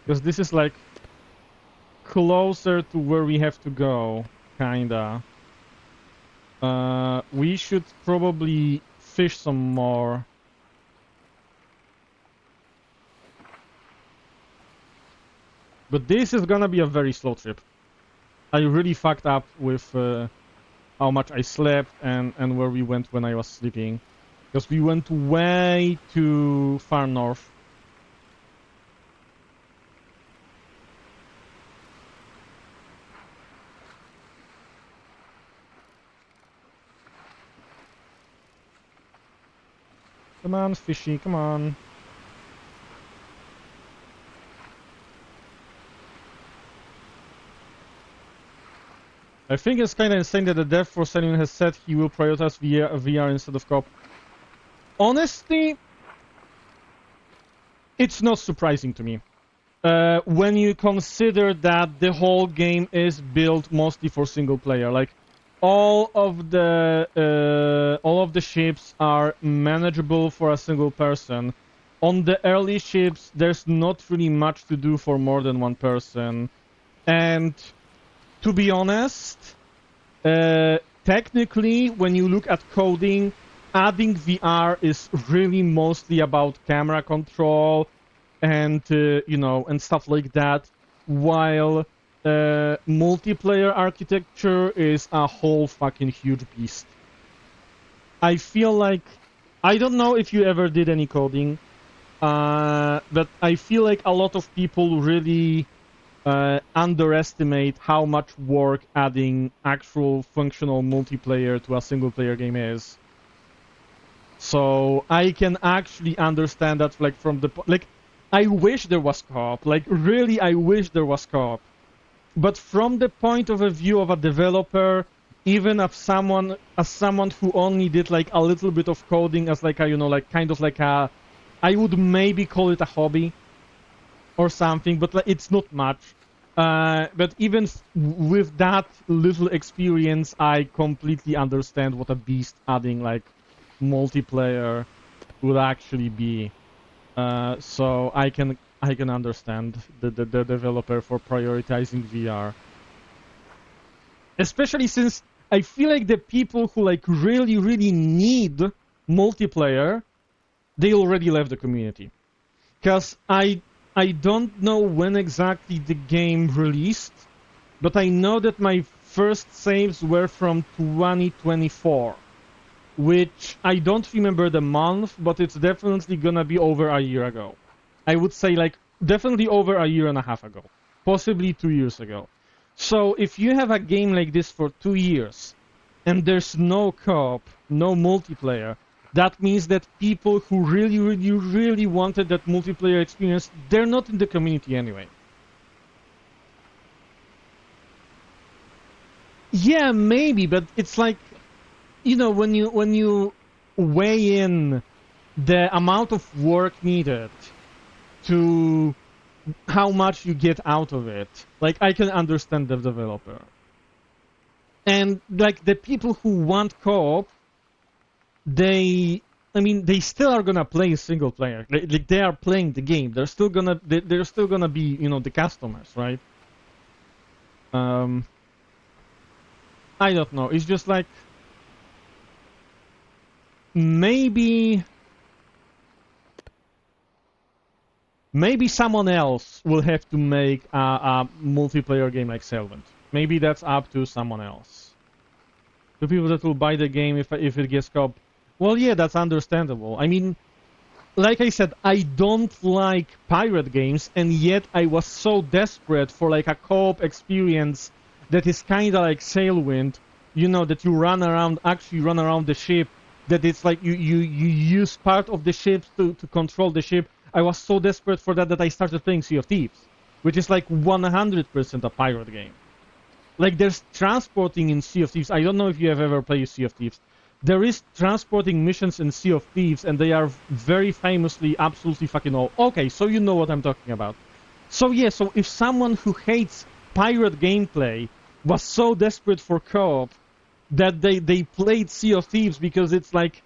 Because this is like closer to where we have to go, kinda. We should probably fish some more. But this is gonna be a very slow trip. I really fucked up with how much I slept and where we went when I was sleeping. Because we went way too far north. Come on, fishy, come on. I think it's kinda insane that the dev for Sailwind has said he will prioritize VR instead of co-op. Honestly, it's not surprising to me. When you consider that the whole game is built mostly for single player, like all of the ships are manageable for a single person. On the early ships, there's not really much to do for more than one person, and to be honest, technically, when you look at coding, adding VR is really mostly about camera control and you know, and stuff like that, while multiplayer architecture is a whole fucking huge beast. I feel like, I don't know if you ever did any coding, but I feel like a lot of people really underestimate how much work adding actual functional multiplayer to a single player game is. So I can actually understand that, like, from the like, I wish there was co-op. Like, really, I wish there was co-op. But from the point of view of a developer, even as someone who only did like a little bit of coding as like a, you know, like kind of like a, I would maybe call it a hobby or something, but like, it's not much. But even with that little experience, I completely understand what a beast adding like multiplayer would actually be. So I can understand the developer for prioritizing VR, especially since I feel like the people who like really need multiplayer, they already left the community. Because I don't know when exactly the game released, but I know that my first saves were from 2024, which I don't remember the month, but it's definitely gonna be over a year ago. I would say like definitely over a year and a half ago, possibly 2 years ago. So if you have a game like this for 2 years and there's no co-op, no multiplayer, that means that people who really, really, really wanted that multiplayer experience, they're not in the community anyway. Yeah, maybe, but it's like, when you weigh in the amount of work needed to how much you get out of it, like I can understand the developer. And like the people who want co-op, they I mean they still are gonna play single player. Like they are playing the game. They're still gonna be, the customers, right? Um I don't know. It's just like maybe maybe someone else will have to make a multiplayer game like Sailwind. Maybe that's up to someone else. The people that will buy the game if it gets co-op. Well, yeah, that's understandable. I mean, like I said, I don't like pirate games, and yet I was so desperate for like a co-op experience that is kind of like Sailwind, that you actually run around the ship, that it's like you use part of the ship to control the ship. I was so desperate for that I started playing Sea of Thieves, which is like 100% a pirate game. Like there's transporting in Sea of Thieves. I don't know if you have ever played Sea of Thieves. There is transporting missions in Sea of Thieves, and they are very famously absolutely fucking all. Okay, so you know what I'm talking about. So yeah, so if someone who hates pirate gameplay was so desperate for co-op that they played Sea of Thieves because it's like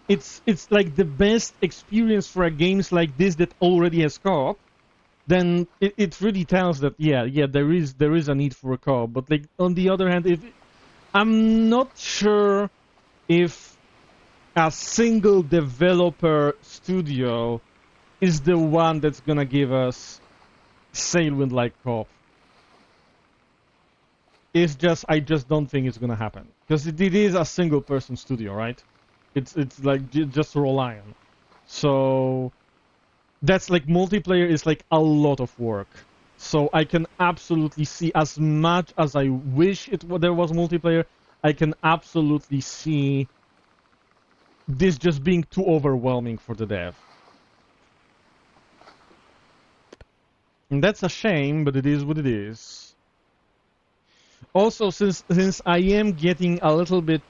the best experience for a games like this that already has co-op, then it really tells that yeah there is a need for a co-op. But like on the other hand, if I'm not sure if a single developer studio is the one that's gonna give us Sailwind like co-op. I just don't think it's gonna happen because it is a single person studio, right? It's like just Reliant. So that's like multiplayer is like a lot of work. So I can absolutely see, as much as I wish there was multiplayer, I can absolutely see this just being too overwhelming for the dev. And that's a shame, but it is what it is. Also, since I am getting a little bit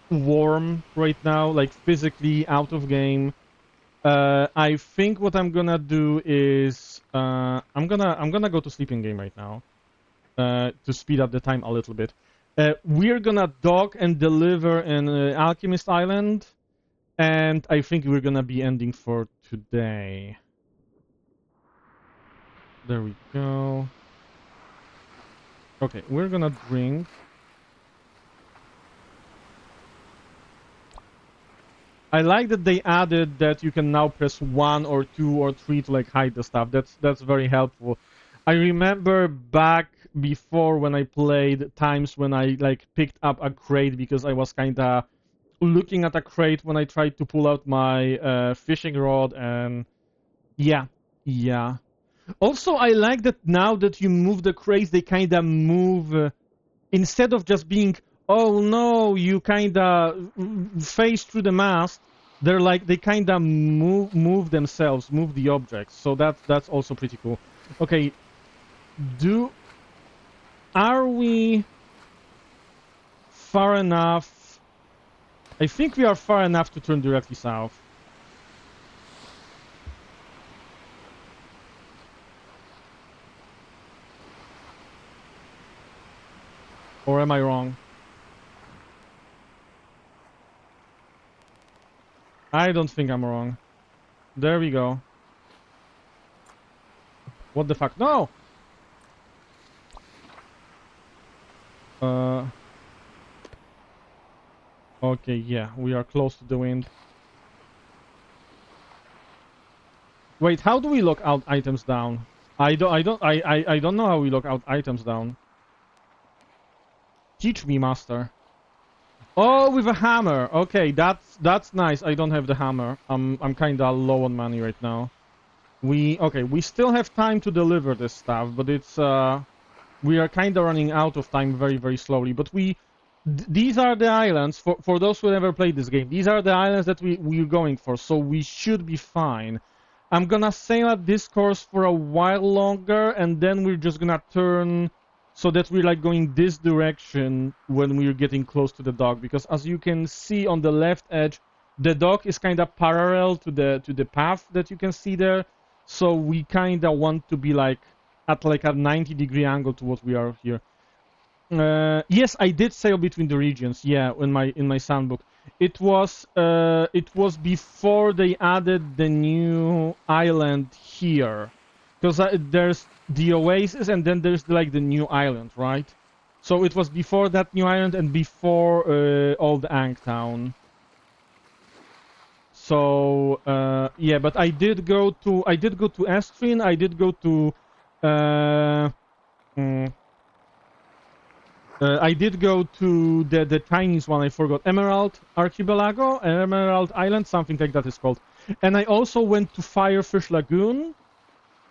warm right now, like physically out of game, I think what I'm gonna do is I'm gonna go to sleeping game right now to speed up the time a little bit. We're gonna dock and deliver in Alchemist Island, and I think we're gonna be ending for today. There we go. Okay, we're gonna drink. I like that they added that you can now press 1 or 2 or 3 to like hide the stuff. That's very helpful. I remember back before when I played times when I like picked up a crate because I was kinda looking at a crate when I tried to pull out my fishing rod, and yeah, yeah. Also, I like that now that you move the crates, they kinda move instead of just being, oh no, you kinda face through the mast. They're like they kinda move themselves, move the objects. So that's also pretty cool. Okay, do are we far enough? I think we are far enough to turn directly south. Or am I wrong? I don't think I'm wrong. There we go. What the fuck? No! Uh... Okay, yeah, we are close to the wind. Wait, how do we lock out items down? I don't know how we lock out items down. Teach me, master. Oh, with a hammer. Okay, that's nice. I don't have the hammer. I'm kinda low on money right now. We still have time to deliver this stuff, but it's we are kinda running out of time very very slowly. But these are the islands for those who never played this game. These are the islands that we're going for, so we should be fine. I'm gonna sail at this course for a while longer, and then we're just gonna turn so that we're like going this direction when we're getting close to the dock. Because as you can see on the left edge, the dock is kind of parallel to the path that you can see there. So we kind of want to be like at like a 90-degree angle to what we are here. Yes, I did sail between the regions. Yeah, in my sandbook, it was before they added the new island here, because there's the oasis and then there's like the new island, right? So it was before that new island and before Old Angtown. So yeah, but I did go to Estrin. I did go to uh, mm, I did go to the Chinese one. I forgot Emerald Archipelago, Emerald Island, something like that is called. And I also went to Firefish Lagoon.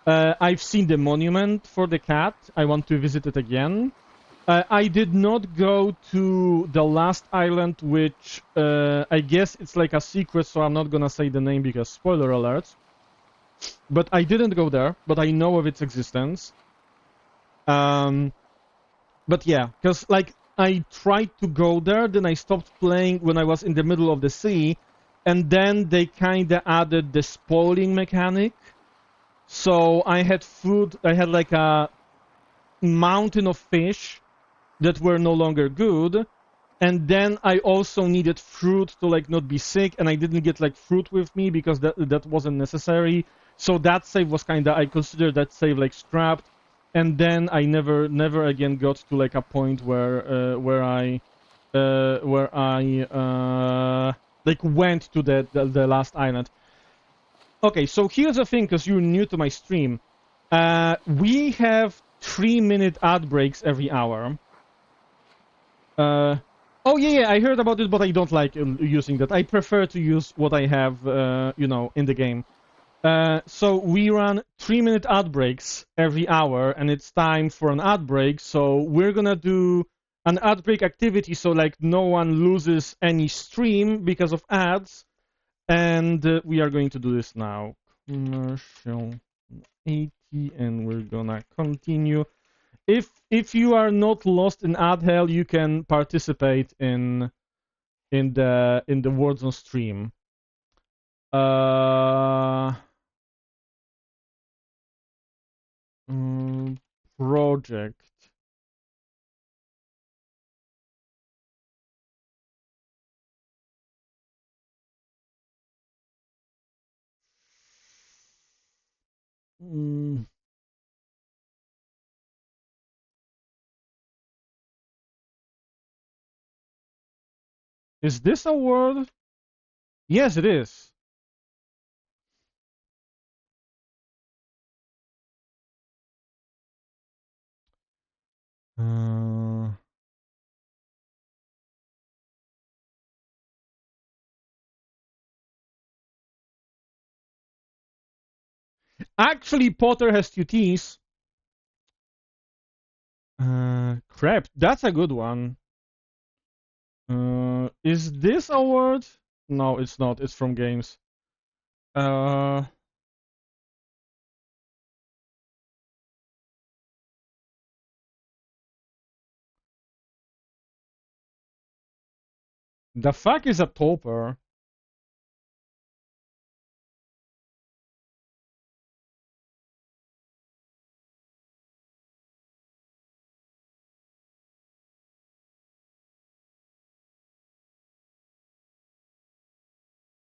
I've seen the monument for the cat. I want to visit it again. I did not go to the last island, which I guess it's like a secret, so I'm not gonna say the name because spoiler alerts. But I didn't go there, but I know of its existence. Um, But yeah, because like I tried to go there, then I stopped playing when I was in the middle of the sea, and then they kinda added the spoiling mechanic. So I had food, I had like a mountain of fish that were no longer good, and then I also needed fruit to like not be sick, and I didn't get like fruit with me because that wasn't necessary. So that save was kinda, I consider that save like scrapped, and then I never again got to like a point where I like went to the last island. Okay, so here's the thing, because you're new to my stream. We have 3-minute ad breaks every hour. Uh, oh yeah, I heard about it, but I don't like using that. I prefer to use what I have, in the game. So we run 3-minute ad breaks every hour, and it's time for an ad break. So we're gonna do an ad break activity, so like no one loses any stream because of ads. And we are going to do this now. Commercial 80, and we're gonna continue. If you are not lost in ad hell, you can participate in the words on stream. Uh, project. Mm, is this a word? Yes, it is. Uh, actually, Potter has two T's. Crap, that's a good one. Is this a word? No, it's not. It's from games. Uh, the fuck is a topper?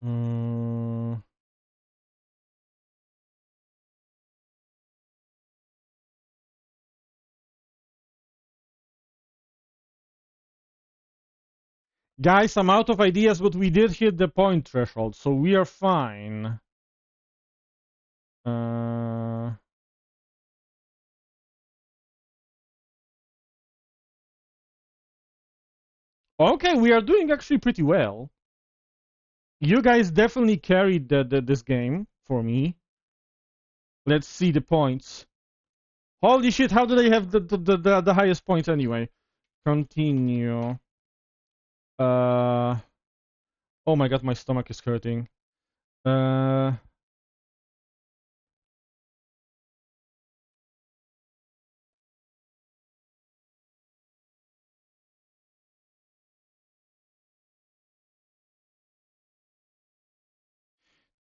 Mm, guys, I'm out of ideas, but we did hit the point threshold, so we are fine. Uh... Okay, we are doing actually pretty well. You guys definitely carried this game for me. Let's see the points. Holy shit, how do they have the highest points anyway? Continue. Oh my god, my stomach is hurting. Uh,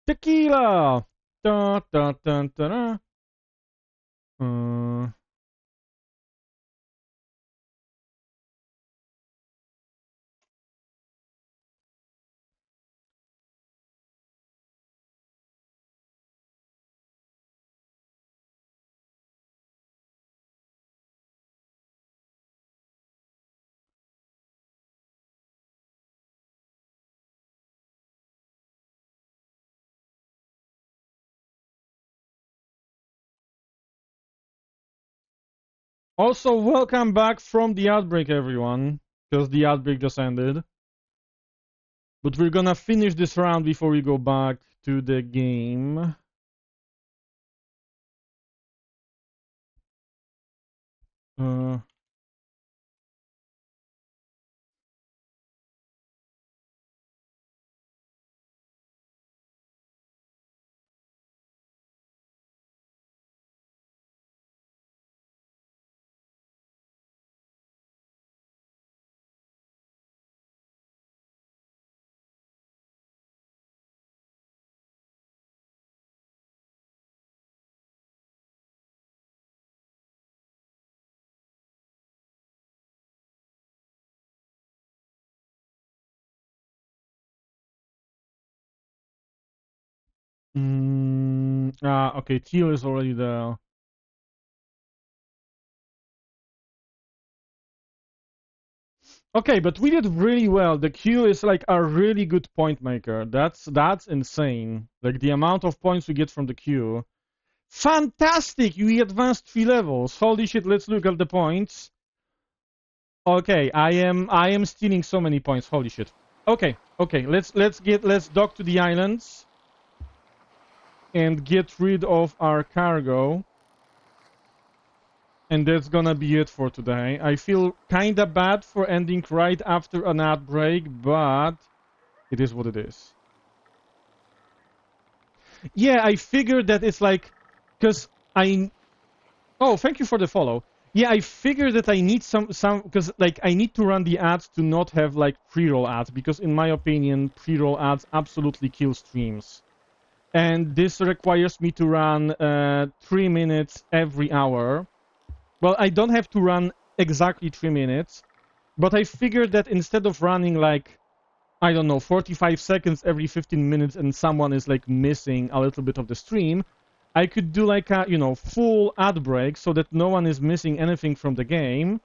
Tequila! Da, da, da, da, da. Uh, Also, welcome back from the outbreak, everyone. Because the outbreak just ended. But we're gonna finish this round before we go back to the game. Uh, okay, Teal is already there. Okay, but we did really well. The Q is like a really good point maker. That's insane. Like the amount of points we get from the Q. Fantastic! We advanced 3 levels. Holy shit, let's look at the points. Okay, I am stealing so many points. Holy shit. Okay, okay, let's dock to the islands and get rid of our cargo. And that's gonna be it for today. I feel kinda bad for ending right after an outbreak, but it is what it is. Yeah, I figured that it's like, because I. Oh, thank you for the follow. Yeah, I figured that I need some, because like I need to run the ads to not have like pre-roll ads, because in my opinion, pre-roll ads absolutely kill streams. And this requires me to run 3 minutes every hour. Well, I don't have to run exactly 3 minutes, but I figured that instead of running like, I don't know, 45 seconds every 15 minutes and someone is like missing a little bit of the stream, I could do like a, full ad break so that no one is missing anything from the game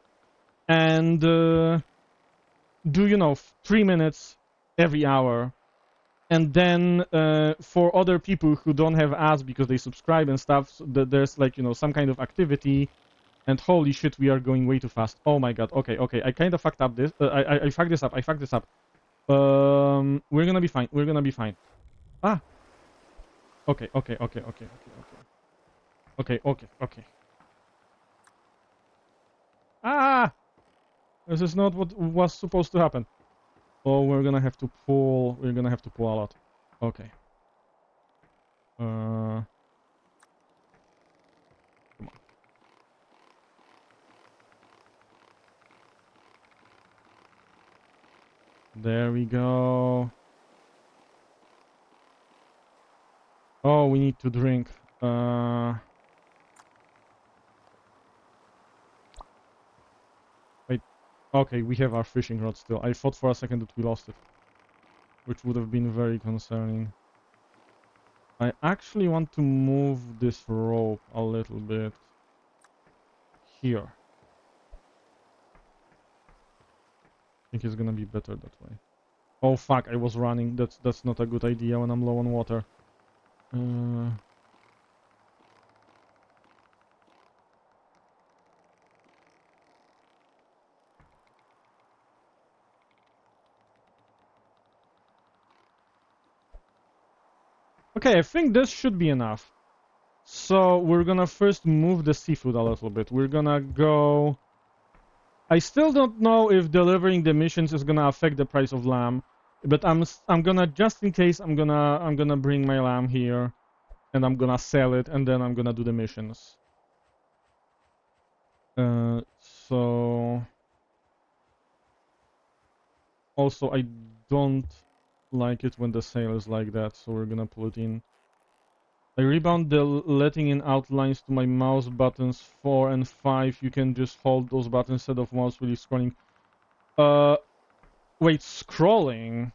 and do, 3 minutes every hour. And then for other people who don't have ads because they subscribe and stuff, so there's like, some kind of activity. And holy shit, we are going way too fast. Oh my god. Okay, okay. I kind of fucked up this. I fucked this up. I fucked this up. We're gonna be fine. We're gonna be fine. Ah. Okay, okay, okay, okay, okay, okay. Okay, okay, okay. Ah! This is not what was supposed to happen. Oh, we're gonna have to pull. We're gonna have to pull a lot. Okay. Come on. There we go. Oh, we need to drink. Wait. Okay, we have our fishing rod still. I thought for a second that we lost it, which would have been very concerning. I actually want to move this rope a little bit here. I think it's gonna be better that way. Oh fuck, I was running. That's not a good idea when I'm low on water. Okay, I think this should be enough. So we're gonna first move the seafood a little bit. We're gonna go... I still don't know if delivering the missions is gonna affect the price of lamb, but I'm gonna, just in case, I'm gonna bring my lamb here, and I'm gonna sell it, and then I'm gonna do the missions. So also I don't like it when the sale is like that, so we're gonna pull it in. I rebound the letting in outlines to my mouse buttons 4 and 5. You can just hold those buttons instead of mouse really scrolling. Wait, scrolling?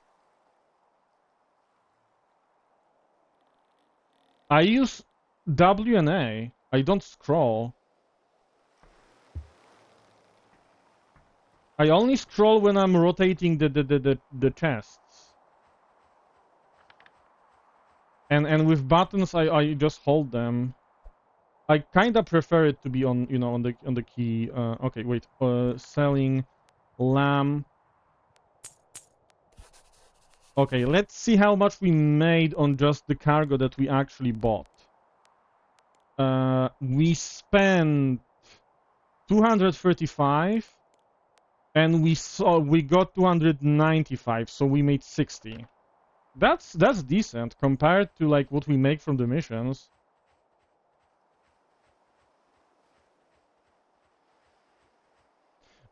I use W and A. I don't scroll. I only scroll when I'm rotating the chests. And with buttons I just hold them. I kinda prefer it to be on, you know, on the key. Okay, wait. Selling lamb. Okay, let's see how much we made on just the cargo that we actually bought. We spent 235 and we got 295, so we made 60. That's decent compared to like what we make from the missions.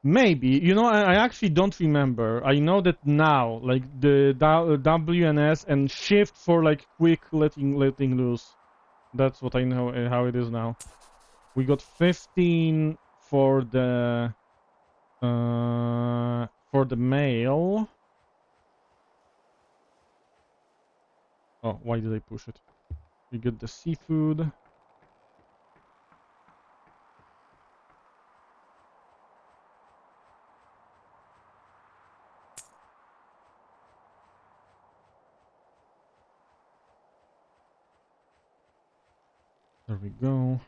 Maybe, you know, I actually don't remember. I know that now, like the WNS and shift for like quick letting loose. That's what I know how it is now. We got 15 for the mail. Oh, why did I push it? We get the seafood. There we go.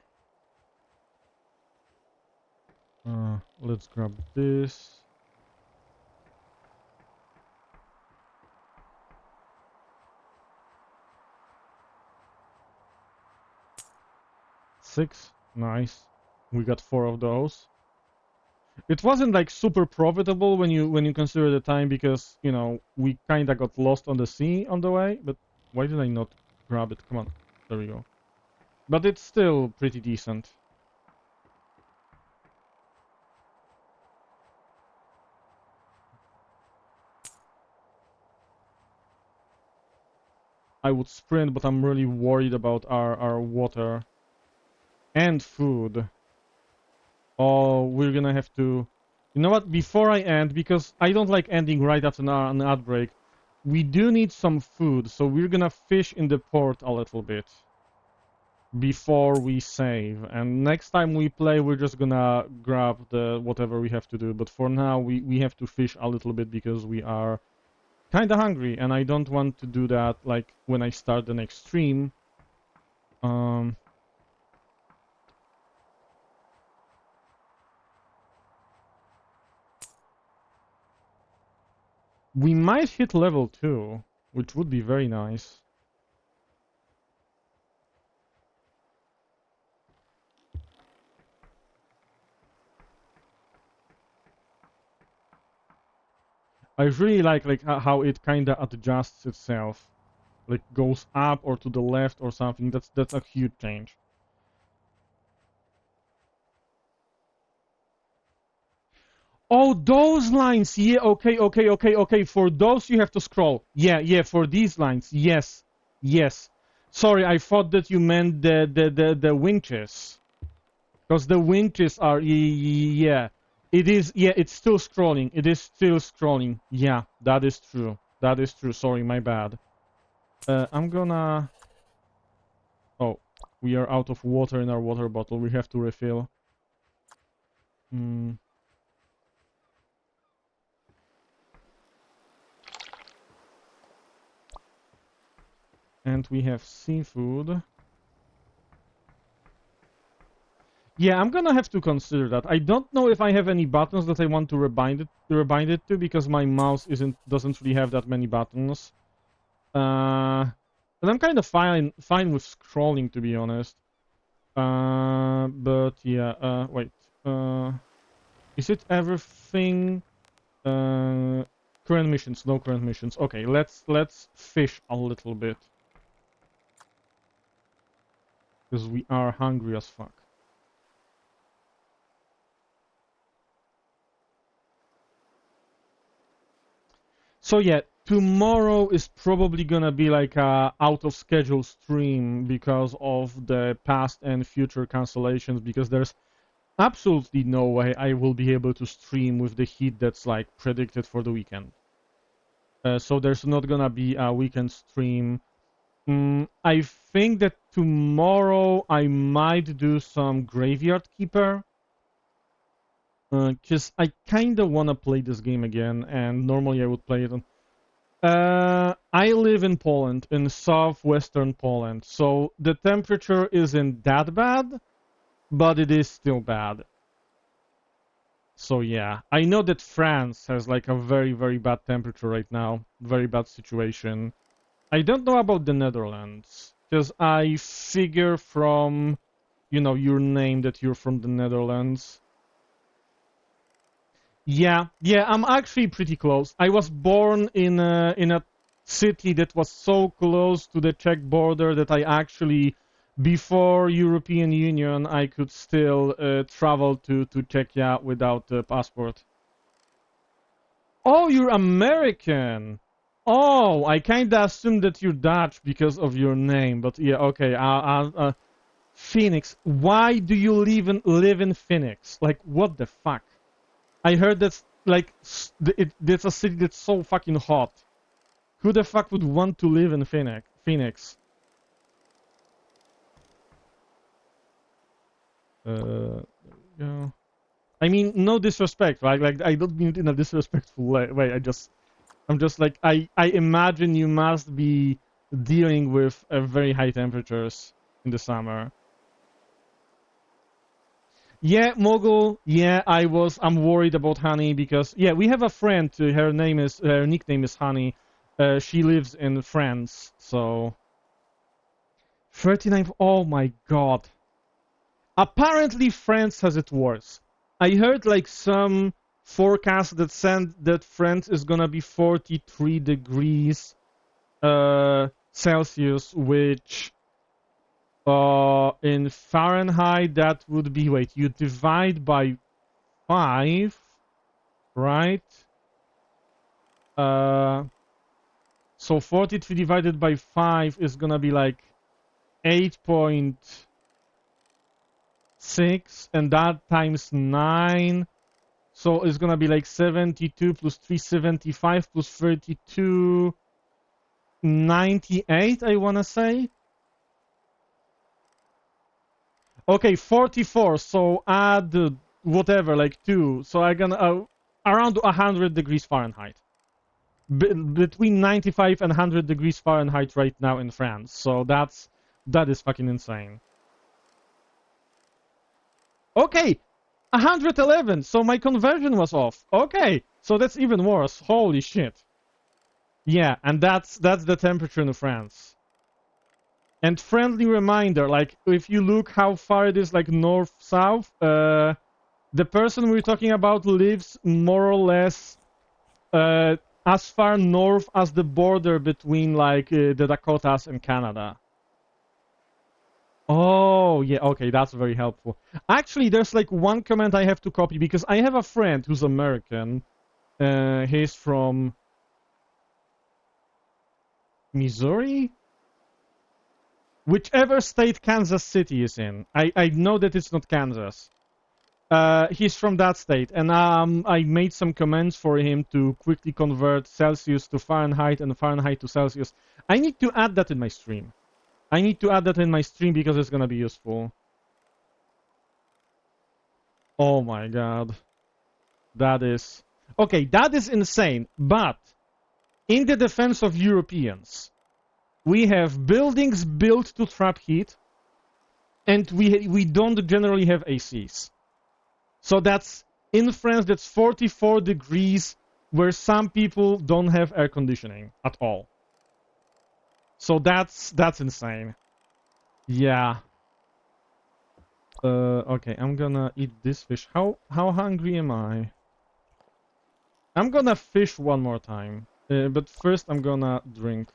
Let's grab this. Six, nice. We got 4 of those. It wasn't like super profitable when you consider the time because, you know, we kinda got lost on the sea on the way. But why did I not grab it? Come on, there we go. But it's still pretty decent. I would sprint, but I'm really worried about our water and food. Oh, we're gonna have to... You know what? Before I end, because I don't like ending right after an ad break, we do need some food, so we're gonna fish in the port a little bit before we save. And next time we play, we're just gonna grab the whatever we have to do. But for now, we have to fish a little bit because we are kinda hungry, and I don't want to do that like when I start the next stream. We might hit level 2, which would be very nice. I really like how it kinda adjusts itself, like goes up or to the left or something. That's a huge change. Oh, those lines. Yeah, okay. For those you have to scroll. Yeah, for these lines. Yes. Sorry, I thought that you meant the winches. Because the winches are, yeah. It is, yeah, it's still scrolling. It is still scrolling. Yeah, that is true. That is true. Sorry, my bad. I'm gonna... Oh, we are out of water in our water bottle. We have to refill. And we have seafood. Yeah, I'm gonna have to consider that. I don't know if I have any buttons that I want to rebind it to because my mouse doesn't really have that many buttons. And I'm kind of fine with scrolling, to be honest. But yeah, wait. Is it everything? Current missions, no current missions. Okay, let's fish a little bit. Because we are hungry as fuck. So yeah, tomorrow is probably gonna be like a out of schedule stream because of the past and future cancellations, because there's absolutely no way I will be able to stream with the heat that's like predicted for the weekend. So there's not gonna be a weekend stream. I think that tomorrow I might do some Graveyard Keeper. Because I kinda wanna play this game again, and normally I would play it on... I live in Poland, in southwestern Poland, so the temperature isn't that bad, but it is still bad. So yeah, I know that France has like a very, very bad temperature right now, very bad situation. I don't know about the Netherlands, because I figure from, you know, your name that you're from the Netherlands. Yeah, I'm actually pretty close. I was born in a city that was so close to the Czech border that I actually, before European Union, I could still travel to Czechia without a passport. Oh, you're American. Oh, I kinda assumed that you're Dutch because of your name, but yeah, okay. Phoenix. Why do you live in Phoenix? Like, what the fuck? I heard that's like it's a city that's so fucking hot. Who the fuck would want to live in Phoenix? Yeah. I mean, no disrespect, right? Like, I don't mean it in a disrespectful way. I'm just like, I imagine you must be dealing with very high temperatures in the summer. Yeah, Mogul. Yeah, I'm worried about Honey because yeah, we have a friend. Her nickname is Honey. She lives in France. So 39. Oh my god. Apparently France has it worse. I heard like some forecast that said that France is gonna be 43 degrees Celsius, which in Fahrenheit that would be, wait, you divide by 5, right? So 43 divided by 5 is gonna be like 8.6, and that times 9. So it's gonna be like 72 plus 375 plus 32, 98, I wanna say. Okay, 44, so add whatever, like 2. So I gonna around 100 degrees Fahrenheit. Between 95 and 100 degrees Fahrenheit right now in France. So that is fucking insane. Okay, 111. So my conversion was off. Okay, so that's even worse. Holy shit. Yeah, and that's the temperature in France. And friendly reminder, like if you look how far it is, like north south, the person we're talking about lives more or less as far north as the border between like the Dakotas and Canada. Oh, yeah, okay, that's very helpful. Actually, there's like one comment I have to copy because I have a friend who's American. He's from Missouri? Whichever state Kansas City is in. I know that it's not Kansas. He's from that state, and I made some comments for him to quickly convert Celsius to Fahrenheit and Fahrenheit to Celsius. I need to add that in my stream. Because it's gonna be useful. Oh my god. That is... Okay, that is insane, but in the defense of Europeans, we have buildings built to trap heat, and we don't generally have ACs. So that's, in France, that's 44 degrees, where some people don't have air conditioning at all. So that's insane. Yeah. Okay, I'm gonna eat this fish. How hungry am I? I'm gonna fish one more time. But first I'm gonna drink.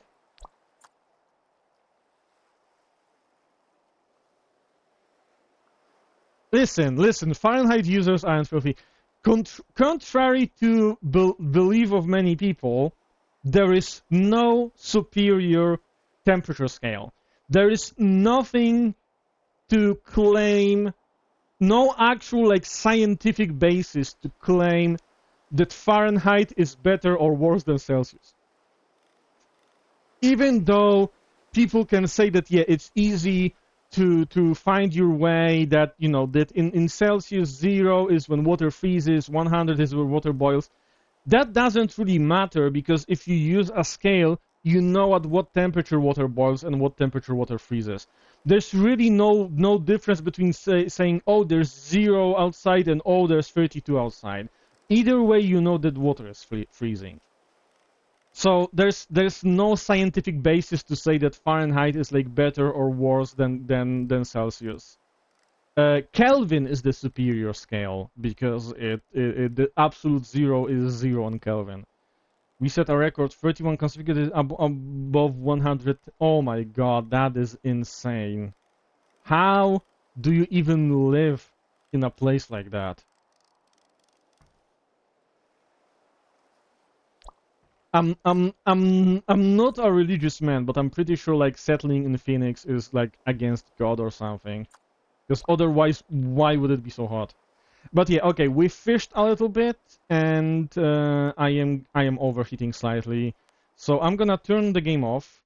Listen, Fahrenheit users aren't filthy. Contrary to belief of many people, there is no superior temperature scale. There is nothing to claim, no actual like scientific basis to claim that Fahrenheit is better or worse than Celsius. Even though people can say that, yeah, it's easy to find your way, that, you know, that in Celsius 0 is when water freezes, 100 is when water boils. That doesn't really matter, because if you use a scale, you know at what temperature water boils and what temperature water freezes. There's really no difference between saying, oh, there's 0 outside and oh, there's 32 outside. Either way, you know that water is freezing. So there's no scientific basis to say that Fahrenheit is like better or worse than Celsius. Kelvin is the superior scale, because the absolute 0 is 0 on Kelvin. We set a record 31 consecutive above 100. Oh my god, that is insane. How do you even live in a place like that? I'm not a religious man, but I'm pretty sure like settling in Phoenix is like against God or something. Because otherwise, why would it be so hot? But yeah, okay, we fished a little bit, and I am overheating slightly, so I'm gonna turn the game off.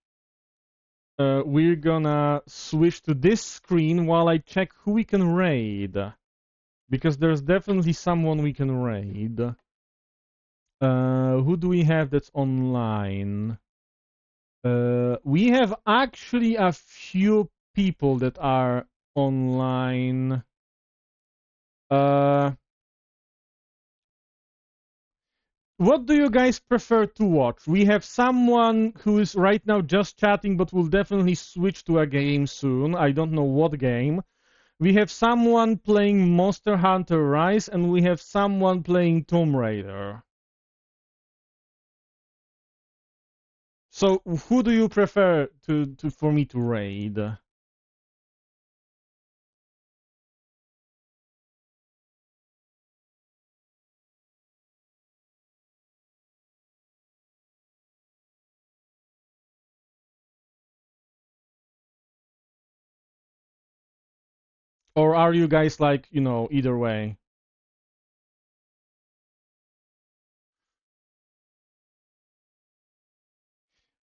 We're gonna switch to this screen while I check who we can raid, because there's definitely someone we can raid. Who do we have that's online? We have actually a few people that are online. What do you guys prefer to watch? We have someone who is right now just chatting, but will definitely switch to a game soon. I don't know what game. We have someone playing Monster Hunter Rise, and we have someone playing Tomb Raider. So who do you prefer for me to raid? Or are you guys like, you know, either way?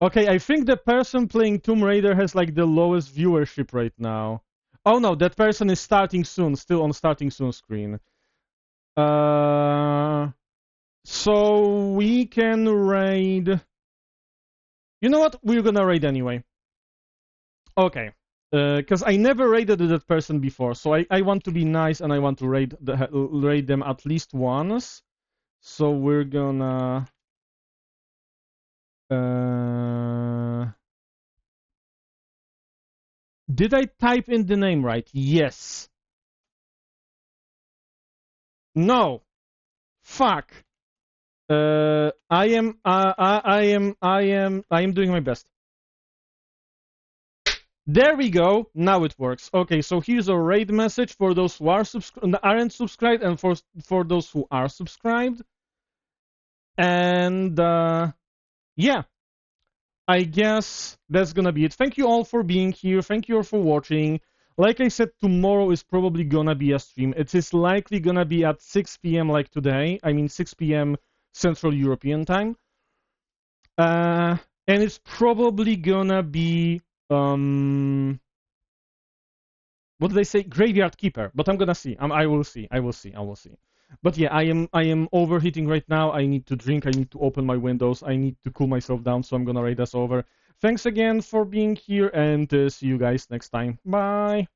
Okay, I think the person playing Tomb Raider has like the lowest viewership right now. Oh no, that person is starting soon, still on starting soon screen. So we can raid. You know what? We're gonna raid anyway. Okay. Because I never raided that person before, so I want to be nice and I want to raid them at least once. So we're gonna. Did I type in the name right? Yes. No. Fuck. I am doing my best. There we go. Now it works. Okay, so here's a raid message for those who aren't subscribed, and for those who are subscribed. And yeah, I guess that's gonna be it. Thank you all for being here. Thank you all for watching. Like I said, tomorrow is probably gonna be a stream. It is likely gonna be at 6 p.m. like today. I mean 6 p.m. Central European time. And it's probably gonna be what did they say? Graveyard Keeper. But I'm gonna see. I will see. I will see. I will see. But yeah, I am overheating right now. I need to drink. I need to open my windows. I need to cool myself down. So I'm gonna raid us over. Thanks again for being here, and see you guys next time. Bye.